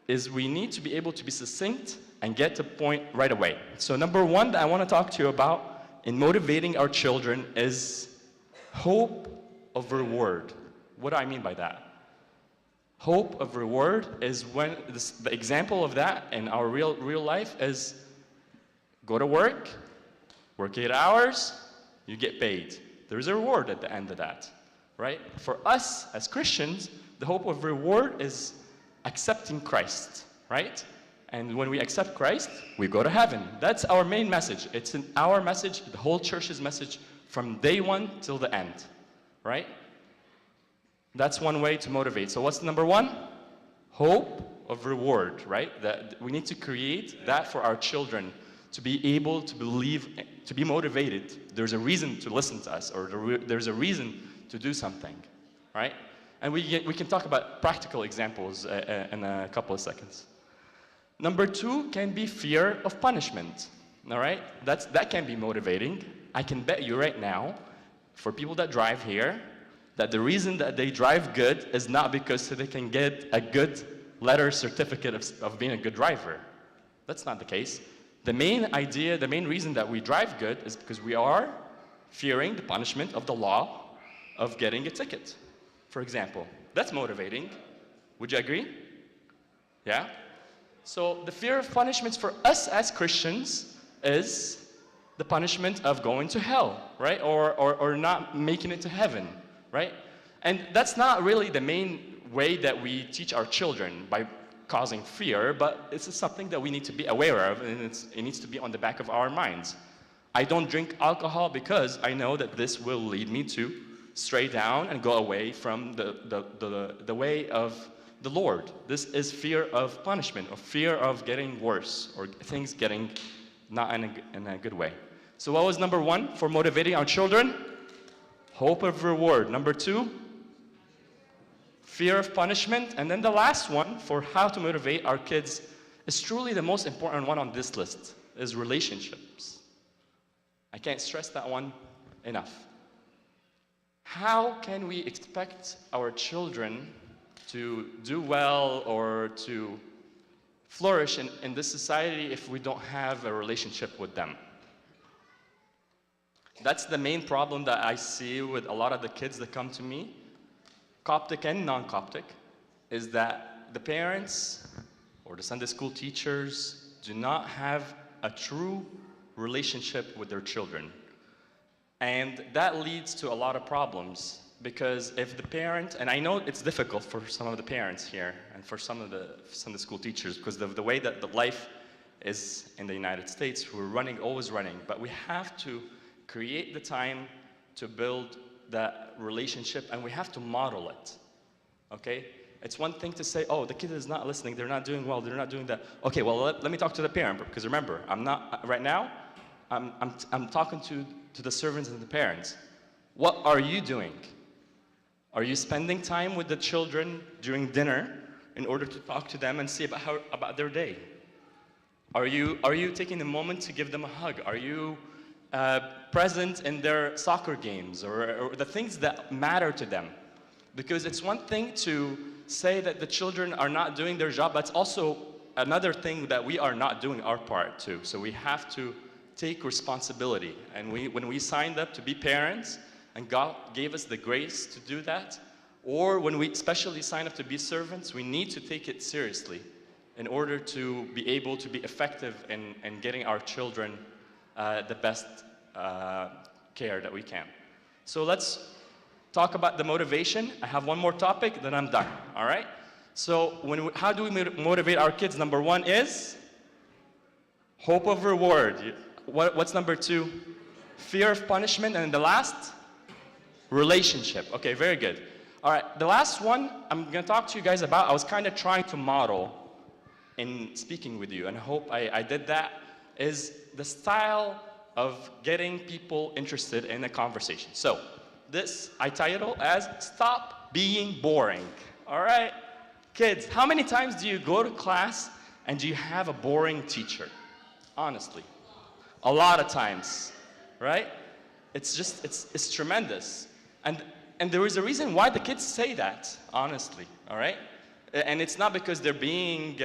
Is we need to be able to be succinct and get to the point right away. So number one that I want to talk to you about in motivating our children is hope of reward. What do I mean by that? Hope of reward is when, the example of that in our real life is go to work 8 hours, you get paid. There's a reward at the end of that, right? For us as Christians, the hope of reward is accepting Christ, right? And when we accept Christ, we go to heaven. That's our main message. It's in our message, the whole church's message from day one till the end, right? That's one way to motivate. So what's number one? Hope of reward, right? That we need to create that for our children to be able to believe, to be motivated. There's a reason to listen to us, or there's a reason to do something, right? And we can talk about practical examples in a couple of seconds. Number two can be fear of punishment, all right? That can be motivating. I can bet you right now, for people that drive here, that the reason that they drive good is not because they can get a good letter certificate of being a good driver. That's not the case. The main idea, the main reason that we drive good is because we are fearing the punishment of the law of getting a ticket, for example. That's motivating. Would you agree? Yeah? So the fear of punishments for us as Christians is the punishment of going to hell, right? Or not making it to heaven, right? And that's not really the main way that we teach our children by causing fear, but it's something that we need to be aware of, and it needs to be on the back of our minds. I don't drink alcohol because I know that this will lead me to stray down and go away from the way of the Lord. This is fear of punishment, or fear of getting worse, or things getting not in a good way. So what was number one for motivating our children? Hope of reward. Number two, fear of punishment. And then the last one for how to motivate our kids is truly the most important one on this list, is relationships. I can't stress that one enough. How can we expect our children to do well or to flourish in this society if we don't have a relationship with them? That's the main problem that I see with a lot of the kids that come to me, Coptic and non-Coptic, is that the parents or the Sunday school teachers do not have a true relationship with their children. And that leads to a lot of problems, because if the parent, and I know it's difficult for some of the parents here and for some of the Sunday school teachers, because of the way that the life is in the United States, we're always running, but we have to create the time to build that relationship, and we have to model it, okay? It's one thing to say, oh, the kid is not listening, they're not doing well, they're not doing that. Okay, well, let me talk to the parent, because remember, right now, I'm talking to the servants and the parents. What are you doing? Are you spending time with the children during dinner in order to talk to them and see about their day? Are you taking a moment to give them a hug? Are you present in their soccer games or the things that matter to them. Because it's one thing to say that the children are not doing their job, but it's also another thing that we are not doing our part too. So we have to take responsibility. And when we signed up to be parents, and God gave us the grace to do that, or when we especially sign up to be servants, we need to take it seriously in order to be able to be effective in getting our children the best care that we can. So let's talk about the motivation. I have one more topic, then I'm done, all right? So how do we motivate our kids? Number one is hope of reward. What's number two? Fear of punishment. And the last? Relationship. Okay, very good. All right, the last one I'm going to talk to you guys about, I was kind of trying to model in speaking with you, and I hope I did that, is the style of getting people interested in a conversation. So this I title as Stop Being Boring. All right? Kids, how many times do you go to class and do you have a boring teacher? Honestly. A lot of times, right? It's tremendous. And there is a reason why the kids say that, honestly, all right? And it's not because they're being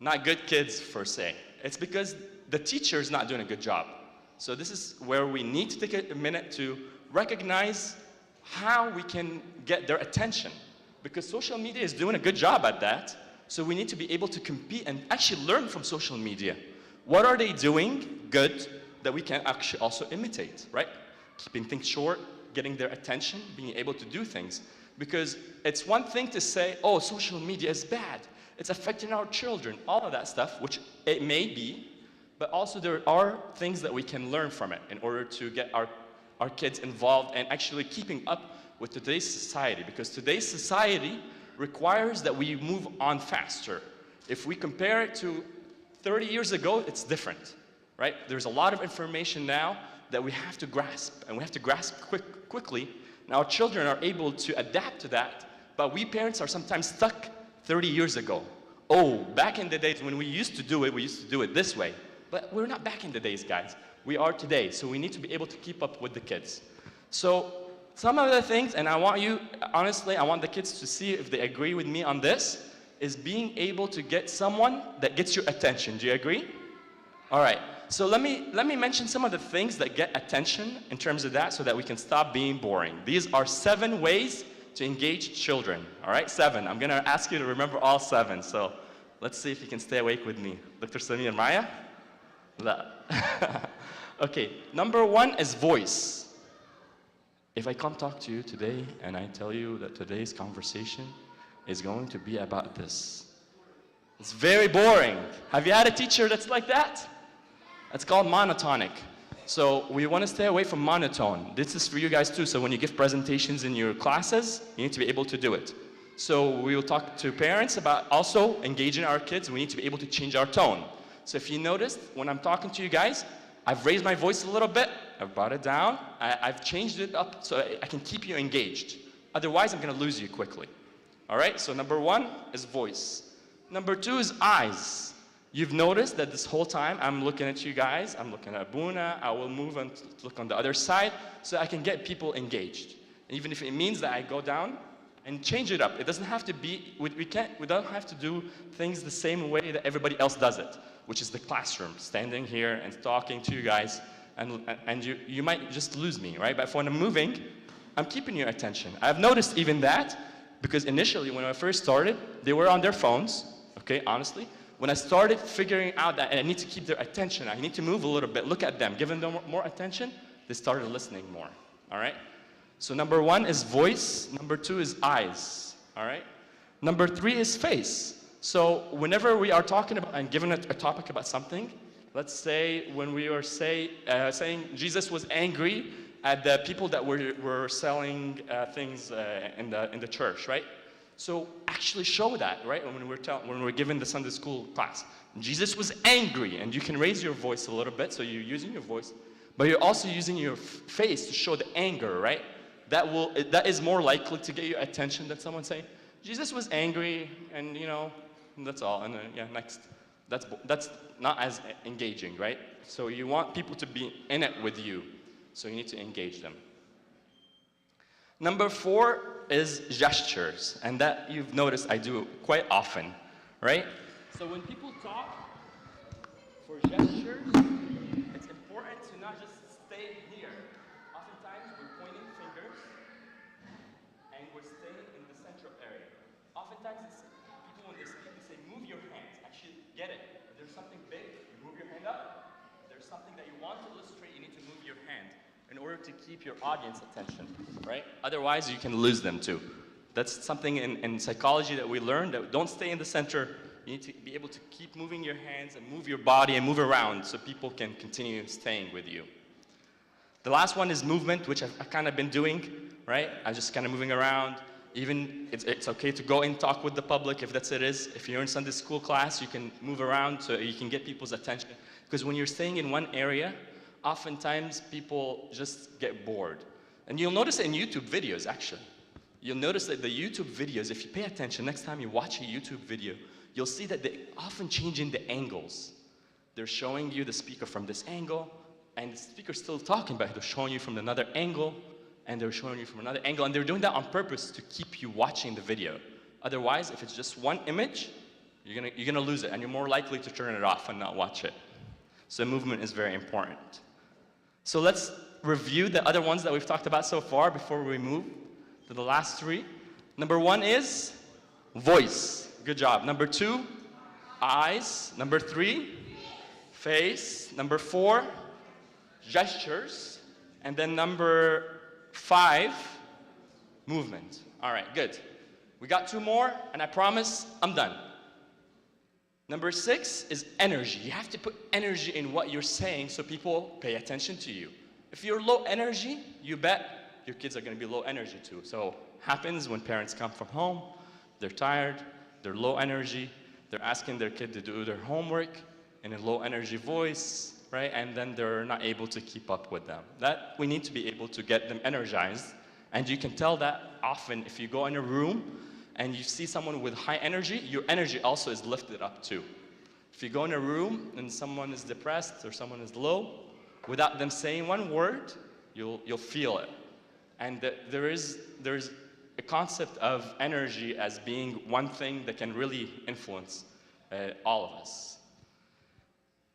not good kids, per se. It's because the teacher is not doing a good job. So this is where we need to take a minute to recognize how we can get their attention. Because social media is doing a good job at that. So we need to be able to compete and actually learn from social media. What are they doing good that we can actually also imitate, right? Keeping things short, getting their attention, being able to do things. Because it's one thing to say, oh, social media is bad. It's affecting our children, all of that stuff, which it may be, but also there are things that we can learn from it in order to get our kids involved and actually keeping up with today's society. Because today's society requires that we move on faster. If we compare it to 30 years ago, it's different, right? There's a lot of information now that we have to grasp, and we have to grasp quickly. Now, our children are able to adapt to that, but we parents are sometimes stuck 30 years ago. Oh, back in the days when we used to do it this way. But we're not back in the days, guys. We are today, so we need to be able to keep up with the kids. So some of the things, and I want you, honestly, I want the kids to see if they agree with me on this, is being able to get someone that gets your attention. Do you agree? All right. So let me mention some of the things that get attention in terms of that so that we can stop being boring. These are 7 ways to engage children. All right, 7. I'm going to ask you to remember all 7. So let's see if you can stay awake with me. Dr. Samir, Maya? La. Okay, number 1 is voice. If I come talk to you today and I tell you that today's conversation is going to be about this, it's very boring. Have you had a teacher that's like that? It's called monotonic. So we want to stay away from monotone. This is for you guys too. So when you give presentations in your classes, you need to be able to do it. So we will talk to parents about also engaging our kids. We need to be able to change our tone. So if you noticed, when I'm talking to you guys, I've raised my voice a little bit. I've brought it down. I've changed it up so I can keep you engaged. Otherwise, I'm going to lose you quickly. All right? So number 1 is voice. Number 2 is eyes. You've noticed that this whole time I'm looking at you guys, I'm looking at Buna, I will move and look on the other side so I can get people engaged. Even if it means that I go down and change it up. It doesn't have to be, we don't have to do things the same way that everybody else does it, which is the classroom, standing here and talking to you guys, and you might just lose me, right? But when I'm moving, I'm keeping your attention. I've noticed even that, because initially when I first started, they were on their phones, okay, honestly. When I started figuring out that I need to keep their attention, I need to move a little bit, look at them, giving them more attention, they started listening more, all right? So number 1 is voice, number 2 is eyes, all right? Number 3 is face. So whenever we are talking about and giving a topic about something, let's say when we were saying Jesus was angry at the people that were selling things in the church, right? So actually show that, right? When we're giving the Sunday school class. Jesus was angry, and you can raise your voice a little bit, so you're using your voice, but you're also using your face to show the anger, right? That is more likely to get your attention than someone saying, Jesus was angry, and that's all, and then, yeah, next. That's not as engaging, right? So you want people to be in it with you. So you need to engage them. Number 4 is gestures, and that you've noticed I do quite often, right? So when people talk for gestures, it's important to not just stay here. Oftentimes we're pointing fingers and we're staying in the central area. Oftentimes people when they speak, they say, move your hands. Actually, get it. If there's something big, you move your hand up. If there's something that you want to illustrate, you need to move your hand in order to keep your audience attention, right? Otherwise, you can lose them too. That's something in psychology that we learned, that don't stay in the center. You need to be able to keep moving your hands and move your body and move around so people can continue staying with you. The last one is movement, which I've kind of been doing, right? I'm just kind of moving around. Even it's okay to go and talk with the public if that's it is. If you're in Sunday school class, you can move around so you can get people's attention. Because when you're staying in one area, oftentimes people just get bored. And you'll notice it in YouTube videos, actually. You'll notice that the YouTube videos, if you pay attention, next time you watch a YouTube video, you'll see that they often changing the angles. They're showing you the speaker from this angle, and the speaker's still talking, but they're showing you from another angle, and they're showing you from another angle, and they're doing that on purpose to keep you watching the video. Otherwise, if it's just one image, you're gonna lose it, and you're more likely to turn it off and not watch it. So movement is very important. So let's review the other ones that we've talked about so far before we move to the last 3. Number 1 is voice. Good job. Number 2, eyes. Number 3, face. Number 4, gestures. And then number 5, movement. All right, good. We got 2 more, and I promise I'm done. Number 6 is energy. You have to put energy in what you're saying so people pay attention to you. If you're low energy, you bet your kids are going to be low energy too. So happens when parents come from home, they're tired, they're low energy, they're asking their kid to do their homework in a low energy voice, right? And then they're not able to keep up with them. That we need to be able to get them energized. And you can tell that often if you go in a room and you see someone with high energy, your energy also is lifted up too. If you go in a room and someone is depressed or someone is low, without them saying one word, you'll feel it. And there's a concept of energy as being one thing that can really influence all of us.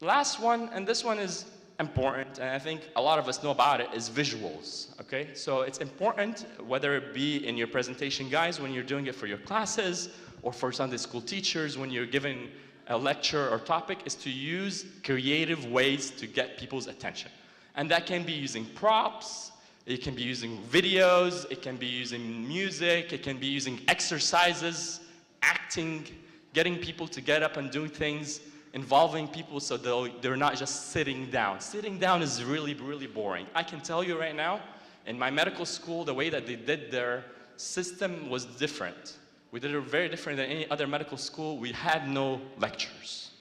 Last one, and this one is important, and I think a lot of us know about it, is visuals, okay? So it's important, whether it be in your presentation guides when you're doing it for your classes, or for Sunday school teachers when you're giving a lecture or topic, is to use creative ways to get people's attention. And that can be using props, it can be using videos, it can be using music, it can be using exercises, acting, getting people to get up and do things, involving people so they're not just sitting down. Sitting down is really, really boring. I can tell you right now, in my medical school, the way that they did their system was different. We did it very different than any other medical school. We had no lectures.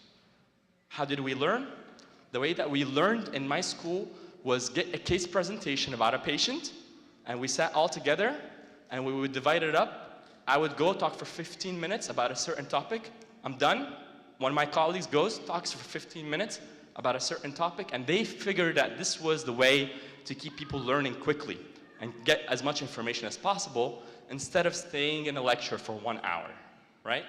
How did we learn? The way that we learned in my school was get a case presentation about a patient, and we sat all together, and we would divide it up. I would go talk for 15 minutes about a certain topic. I'm done. One of my colleagues goes, talks for 15 minutes about a certain topic, and they figured that this was the way to keep people learning quickly and get as much information as possible instead of staying in a lecture for 1 hour, right?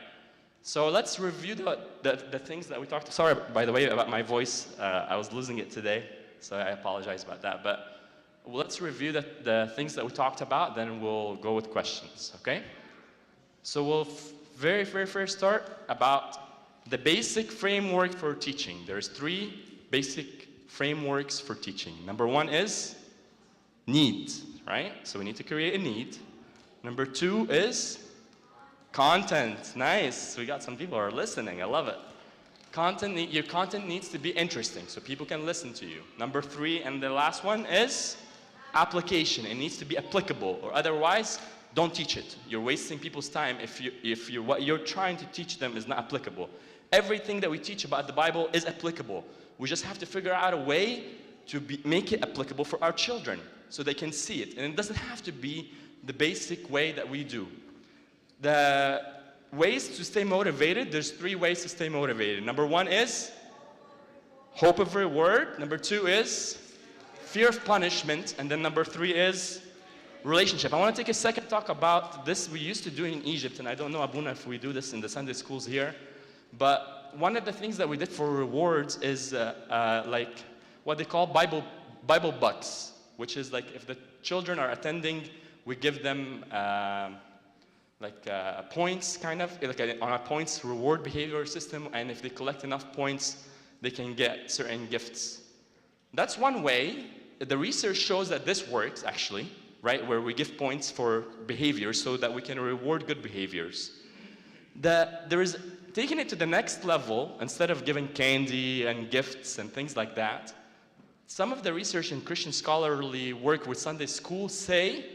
So let's review the things that we talked. Sorry, by the way, about my voice. I was losing it today, so I apologize about that. But let's review the things that we talked about, then we'll go with questions, okay? So we'll very first start about the basic framework for teaching. There's 3 basic frameworks for teaching. Number 1 is need, right? So we need to create a need. Number 2 is content. Nice. We got some people who are listening. I love it. Your content needs to be interesting so people can listen to you. Number 3, and the last one, is application. It needs to be applicable, or otherwise, don't teach it. You're wasting people's time if what you're trying to teach them is not applicable. Everything that we teach about the Bible is applicable. We just have to figure out a way to make it applicable for our children so they can see it. And it doesn't have to be the basic way that we do. ways to stay motivated, there's 3 ways to stay motivated. Number 1 is hope of reward. Number 2 is fear of punishment. And then number 3 is relationship. I want to take a second to talk about this we used to do in Egypt, and I don't know, Abuna, if we do this in the Sunday schools here, but one of the things that we did for rewards is like what they call Bible bucks, which is like if the children are attending, we give them points, kind of, like on a points reward behavior system, and if they collect enough points, they can get certain gifts. That's one way. The research shows that this works, actually, right, where we give points for behaviors so that we can reward good behaviors. There is taking it to the next level, instead of giving candy and gifts and things like that. Some of the research in Christian scholarly work with Sunday school say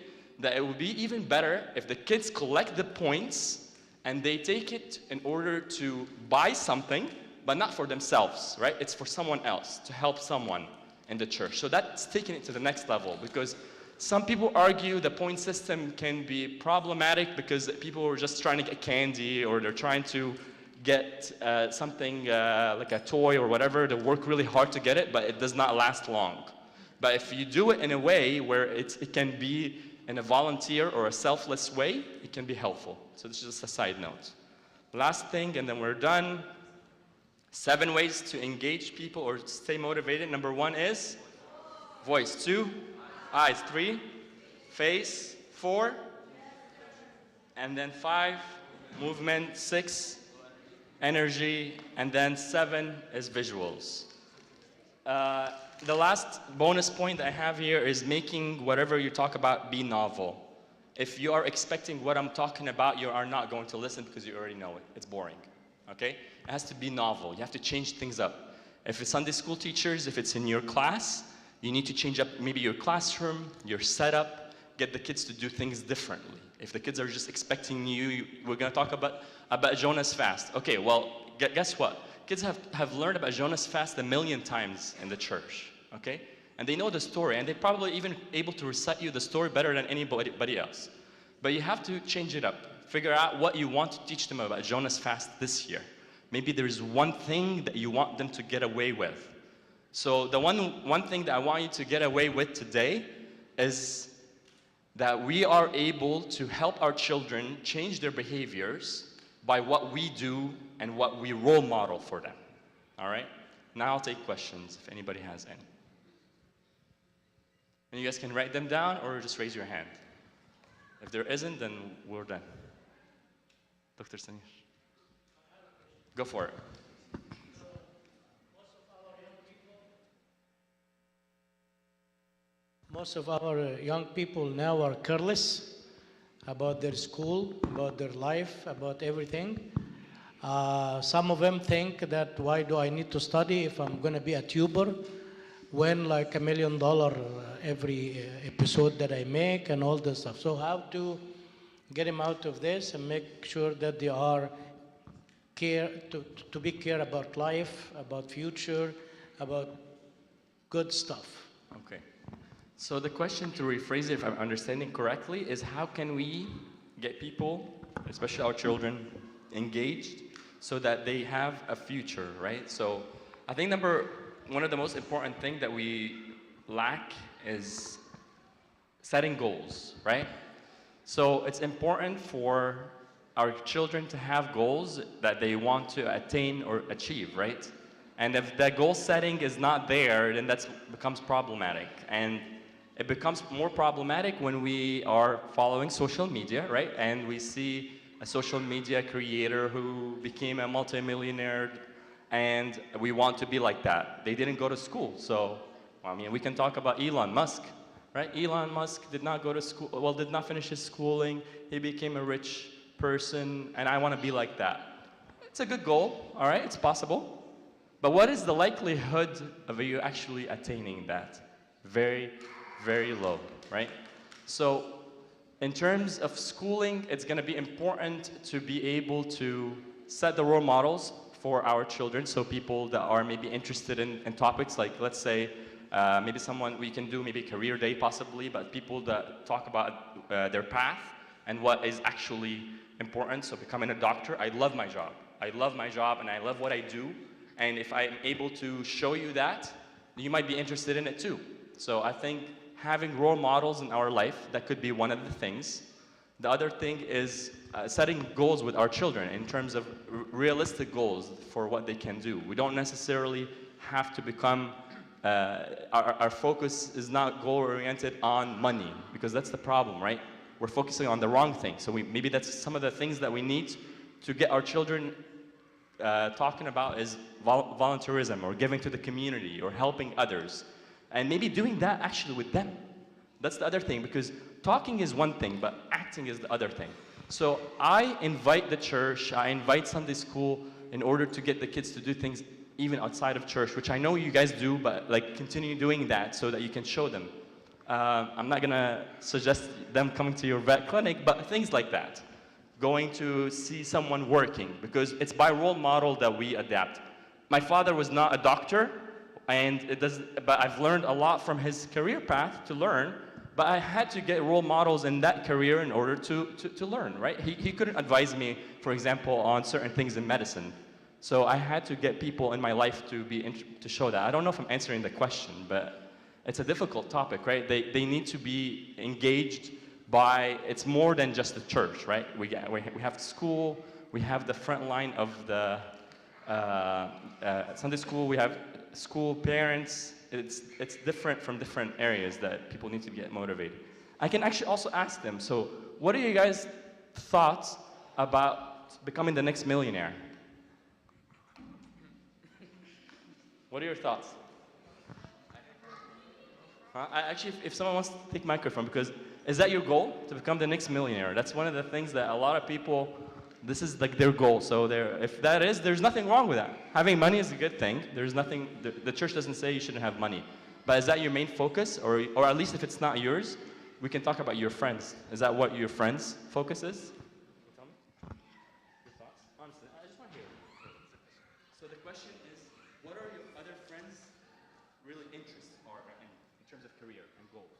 that it would be even better if the kids collect the points and they take it in order to buy something, but not for themselves, right? It's for someone else, to help someone in the church. So that's taking it to the next level, because some people argue the point system can be problematic because people are just trying to get candy, or they're trying to get something like a toy or whatever. They work really hard to get it, but it does not last long. But if you do it in a way where it can be in a volunteer or a selfless way, it can be helpful. So this is just a side note. Last thing, and then we're done. 7 ways to engage people or stay motivated. Number 1 is voice. 2, eyes. 3, face. 4, and then 5, movement. 6, energy, and then 7 is visuals. The last bonus point I have here is making whatever you talk about be novel. If you are expecting what I'm talking about, you are not going to listen because you already know it. It's boring, okay? It has to be novel. You have to change things up. If it's Sunday school teachers, if it's in your class, you need to change up maybe your classroom, your setup, get the kids to do things differently. If the kids are just expecting we're going to talk about Jonah's fast. Okay, well, guess what? Kids have learned about Jonah's fast 1,000,000 times in the church, okay? And they know the story, and they're probably even able to recite you the story better than anybody else. But you have to change it up. Figure out what you want to teach them about Jonah's fast this year. Maybe there's one thing that you want them to get away with. So the one thing that I want you to get away with today is that we are able to help our children change their behaviors by what we do and what we role model for them. All right? Now I'll take questions if anybody has any. And you guys can write them down or just raise your hand. If there isn't, then we're done. Dr. Sanish. Go for it. Most of our young people now are careless about their school, about their life, about everything. Some of them think that why do I need to study if I'm going to be a tuber, when like $1 million every episode that I make and all this stuff. So how to get them out of this and make sure that they are to be care about life, about future, about good stuff. Okay. So the question, to rephrase it if I'm understanding correctly, is how can we get people, especially our children, engaged so that they have a future, right? So I think one of the most important things that we lack is setting goals, right? So it's important for our children to have goals that they want to attain or achieve, right? And if that goal setting is not there, then that becomes problematic. And it becomes more problematic when we are following social media, right? And we see a social media creator who became a multimillionaire, and we want to be like that. They didn't go to school. So, I mean, we can talk about Elon Musk, right? Elon Musk did not go to school, well, did not finish his schooling. He became a rich person, and I want to be like that. It's a good goal, all right? It's possible. But what is the likelihood of you actually attaining that? Very, very low, right? So in terms of schooling, it's going to be important to be able to set the role models for our children, so people that are maybe interested in topics like, let's say, maybe we can do maybe career day possibly, but people that talk about their path, and what is actually important. So becoming a doctor, I love my job. I love my job and I love what I do. And if I'm able to show you that, you might be interested in it too. So I think having role models in our life, that could be one of the things. The other thing is setting goals with our children in terms of realistic goals for what they can do. We don't necessarily have to become, our focus is not goal-oriented on money, because that's the problem, right? We're focusing on the wrong thing. So maybe that's some of the things that we need to get our children talking about is volunteerism, or giving to the community, or helping others. And maybe doing that actually with them. That's the other thing, because talking is one thing, but acting is the other thing. So I invite the church, I invite Sunday school in order to get the kids to do things even outside of church, which I know you guys do, but like continue doing that so that you can show them. I'm not gonna suggest them coming to your vet clinic, but things like that. Going to see someone working, because it's by role model that we adapt. My father was not a doctor, but I've learned a lot from his career path to learn, but I had to get role models in that career in order to learn, right? He couldn't advise me, for example, on certain things in medicine. So I had to get people in my life to show that. I don't know if I'm answering the question, but it's a difficult topic, right? They need to be engaged by, it's more than just the church, right? We have school, we have the front line of the Sunday school, we have school, parents. It's different from different areas that people need to get motivated. I can actually also ask them, so what are you guys' thoughts about becoming the next millionaire? What are your thoughts? Actually, if someone wants to take microphone, because is that your goal, to become the next millionaire? That's one of the things that a lot of people, this is like their goal. So if that is, there's nothing wrong with that. Having money is a good thing. There's nothing, the church doesn't say you shouldn't have money. But is that your main focus? Or at least if it's not yours, we can talk about your friends. Is that what your friends' focus is? Tell me. Your thoughts? Honestly, I just want to hear it. So the question is, what are your other friends' really interests are in terms of career and goals?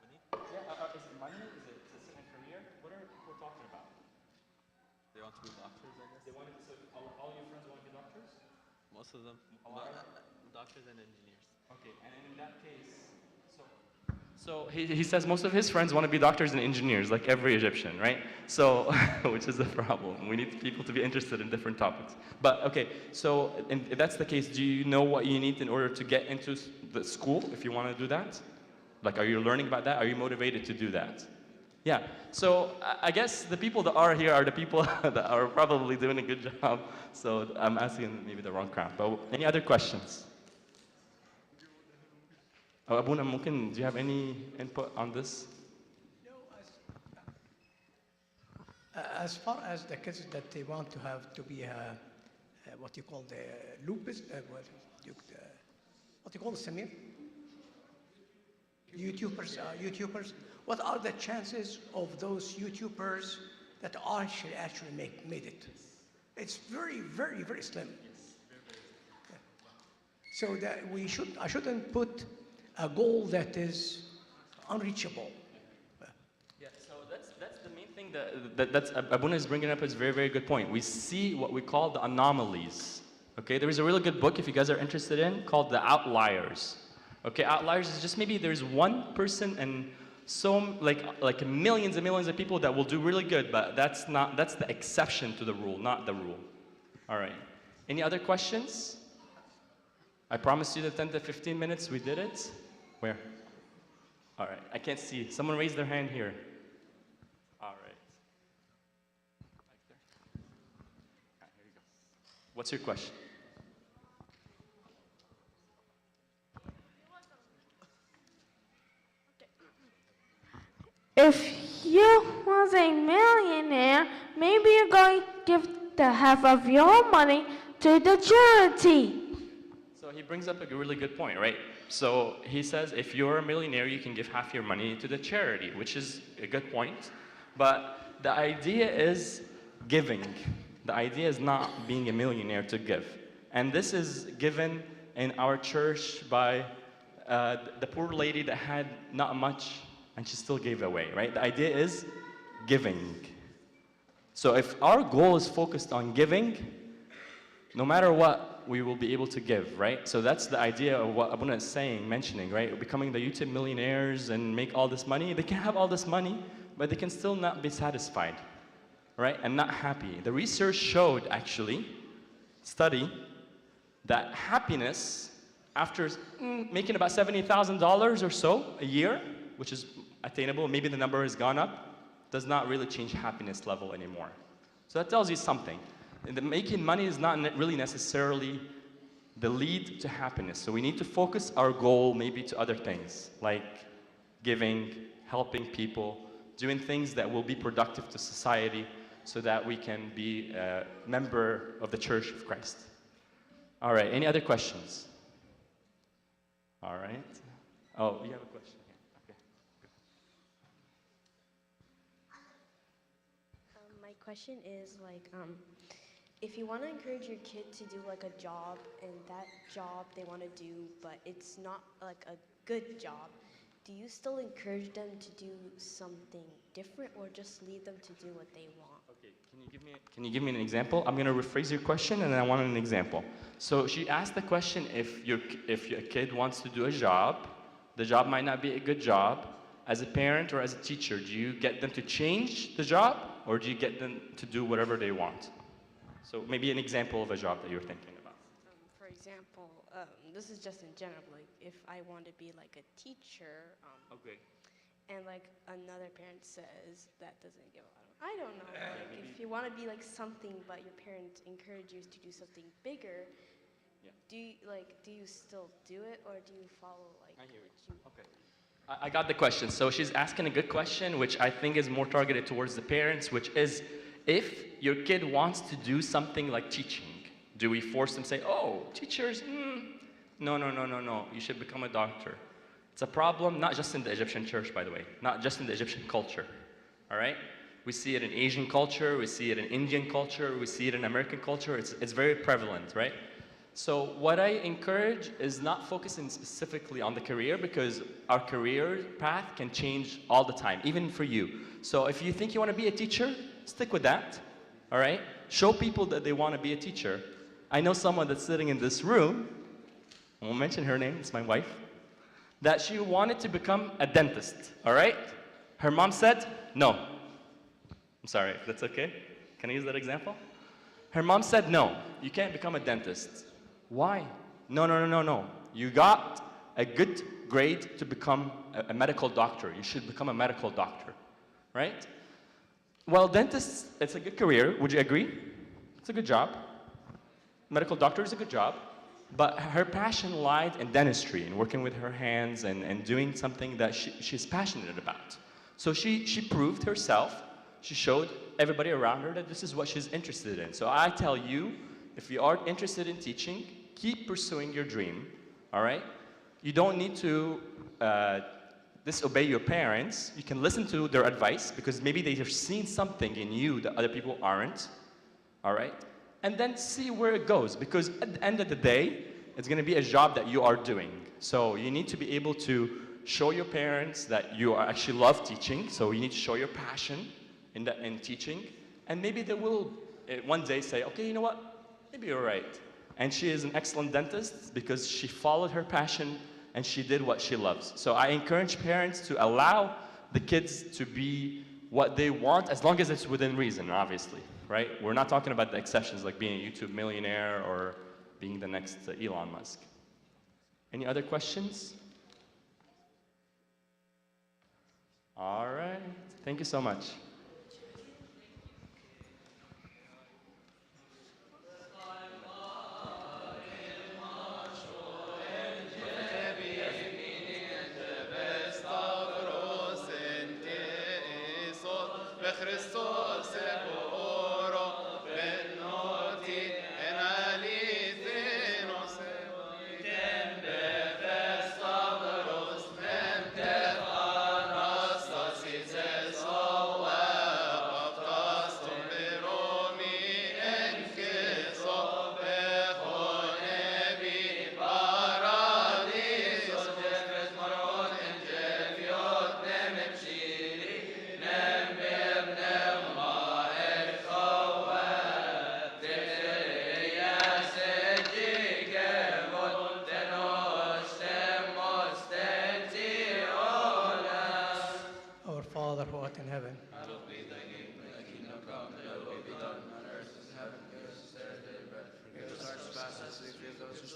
Money? Yeah, is it money? Is it a certain career? What are people talking about? They want to be doctors, I guess. They want to, so all your friends want to be doctors? Most of them. Doctors and engineers. Okay, and in that case, so he says most of his friends want to be doctors and engineers, like every Egyptian, right? So, which is a problem. We need people to be interested in different topics. But okay, so if that's the case, do you know what you need in order to get into the school, if you want to do that? Like, are you learning about that? Are you motivated to do that? Yeah, so I guess the people that are here are the people that are probably doing a good job. So I'm asking maybe the wrong crowd. But any other questions? Oh, Abuna, do you have any input on this? No, as far as the kids that they want to have to be what you call the lupus, what you call the Samir? YouTubers. What are the chances of those YouTubers that actually made it? It's very, very, very slim. Yeah. So that I shouldn't put a goal that is unreachable. Yeah, so that's the main thing that's Abuna is bringing up is a very, very good point. We see what we call the anomalies. Okay, there is a really good book if you guys are interested in called The Outliers. Okay, outliers is just maybe there's one person and so like millions and millions of people that will do really good, but that's the exception to the rule, not the rule. All right. Any other questions? I promised you the 10 to 15 minutes. We did it. Where? All right. I can't see. Someone raise their hand here. All right. Right there. All right, here you go. What's your question? If you was a millionaire, maybe you're going to give the half of your money to the charity. So he brings up a really good point, right? So he says if you're a millionaire, you can give half your money to the charity, which is a good point. But the idea is giving. The idea is not being a millionaire to give. And this is given in our church by the poor lady that had not much and she still gave away, right? The idea is giving. So if our goal is focused on giving, no matter what, we will be able to give, right? So that's the idea of what Abuna is mentioning, right? Becoming the YouTube millionaires and make all this money. They can have all this money, but they can still not be satisfied, right? And not happy. The research showed, actually, study, that happiness, after making about $70,000 or so a year, which is attainable, maybe the number has gone up, does not really change happiness level anymore. So that tells you something. And making money is not really necessarily the lead to happiness. So we need to focus our goal maybe to other things, like giving, helping people, doing things that will be productive to society so that we can be a member of the Church of Christ. All right, any other questions? All right. Oh, you have a question here. Okay. My question is if you want to encourage your kid to do like a job and that job they want to do, but it's not like a good job, do you still encourage them to do something different or just leave them to do what they want? Okay, can you give me an example? I'm going to rephrase your question and I want an example. So she asked the question, if your kid wants to do a job, the job might not be a good job. As a parent or as a teacher, do you get them to change the job or do you get them to do whatever they want? So maybe an example of a job that you're thinking about. For example, this is just in general, like if I want to be like a teacher, Okay. and like another parent says that doesn't give I don't know, like if you want to be like something but your parents encourage you to do something bigger, do you still do it or do you follow like I hear you. Okay. I got the question. So she's asking a good question, which I think is more targeted towards the parents, which is, if your kid wants to do something like teaching, do we force them to say, oh, teachers, no, you should become a doctor? It's a problem, not just in the Egyptian church, by the way, not just in the Egyptian culture, all right? We see it in Asian culture, we see it in Indian culture, we see it in American culture. It's very prevalent, right? So what I encourage is not focusing specifically on the career, because our career path can change all the time, even for you. So if you think you want to be a teacher, stick with that, all right? Show people that they want to be a teacher. I know someone that's sitting in this room, I won't mention her name, it's my wife, that she wanted to become a dentist, all right? Her mom said, no. I'm sorry, if that's okay. Can I use that example? Her mom said, no, you can't become a dentist. Why? No. You got a good grade to become a medical doctor. You should become a medical doctor, right? Well, dentists, it's a good career. Would you agree? It's a good job. Medical doctor is a good job. But her passion lied in dentistry and working with her hands and doing something that she's passionate about. So she proved herself. She showed everybody around her that this is what she's interested in. So I tell you, if you are interested in teaching, keep pursuing your dream, all right? You don't need to disobey your parents. You can listen to their advice because maybe they have seen something in you that other people aren't, all right? And then see where it goes, because at the end of the day, it's going to be a job that you are doing. So you need to be able to show your parents that you actually love teaching. So you need to show your passion in teaching. And maybe they will one day say, okay, you know what? Maybe you're right. And she is an excellent dentist because she followed her passion and she did what she loves. So I encourage parents to allow the kids to be what they want, as long as it's within reason, obviously, right? We're not talking about the exceptions like being a YouTube millionaire or being the next Elon Musk. Any other questions? All right, thank you so much. Vespers,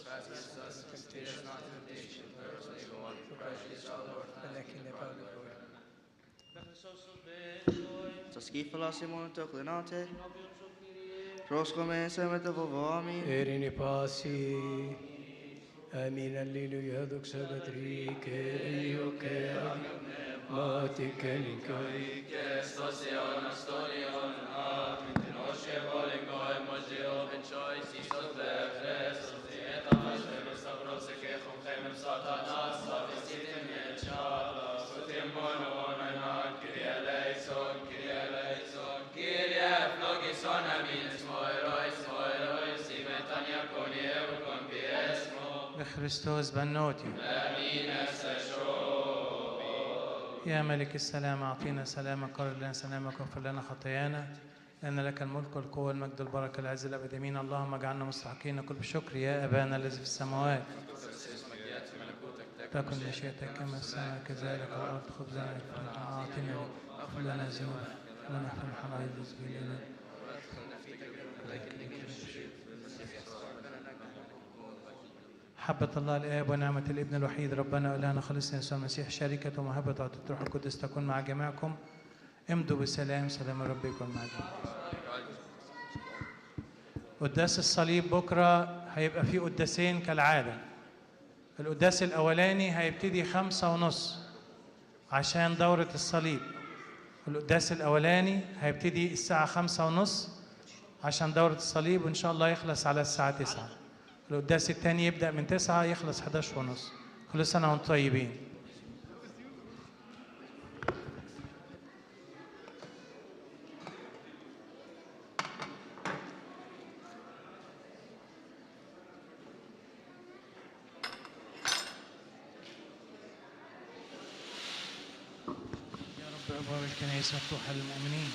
fast against us. Lead us not into temptation, but deliver us from evil one. For Christ Jesus our Lord. and the kingdom and the glory. Taskifala Simon Toklinate. Proscome Semet of Amin. Erini pasi, amin alleluia, doxa gatri, ke io ke mati kenikai. Stosion, Astorion, Amin. Nosce volingo e mozio, e choice, Isos Befres, et Amashem, Stavros, Kechum, Chem, Satanas, Savisitim, et Shabla, Sutim, Bonon, and Kyrie eleison, Kyrie eleison, Kyrie flogison, Amin, Smoirois, Simetania, Conie, con Piesmo, بخريستوس بنوتي. Amin, Esesho. يا ملك السلام أعطينا سلامك، قرر لنا سلامك، واغفر لنا خطايانا، لأن لك الملك والقوة والمجد والبركة العز الأبد. آمين. اللهم اجعلنا مستحقين كل بشكر يا أبانا الذي في السماوات. تكن مشيئتك كما في السماء كذلك على الأرض. خبزنا الكفاية أعطنا واغفر لنا ذنوبنا ونحن الحرائر المسبيين. محبة الله الآب ونعمة الابن الوحيد ربنا وإلهنا خالصنا يسوع المسيح، شركة ومحبة وعطية الروح القدس تكون مع جميعكم. امضوا بسلام، سلام الرب يكون معكم. قداس الصليب بكرة هيبقى فيه قداسين كالعادة. القداس الأولاني هيبتدي 5:30 عشان دورة الصليب. القداس الأولاني هيبتدي الساعة 5:30 عشان دورة الصليب، وإن شاء الله يخلص على الساعة 9. القداس الثاني يبدأ من 9 يخلص 11:30. كل سنة وانتم طيبين. يا رب أبواب الكنائس مفتوحة للمؤمنين.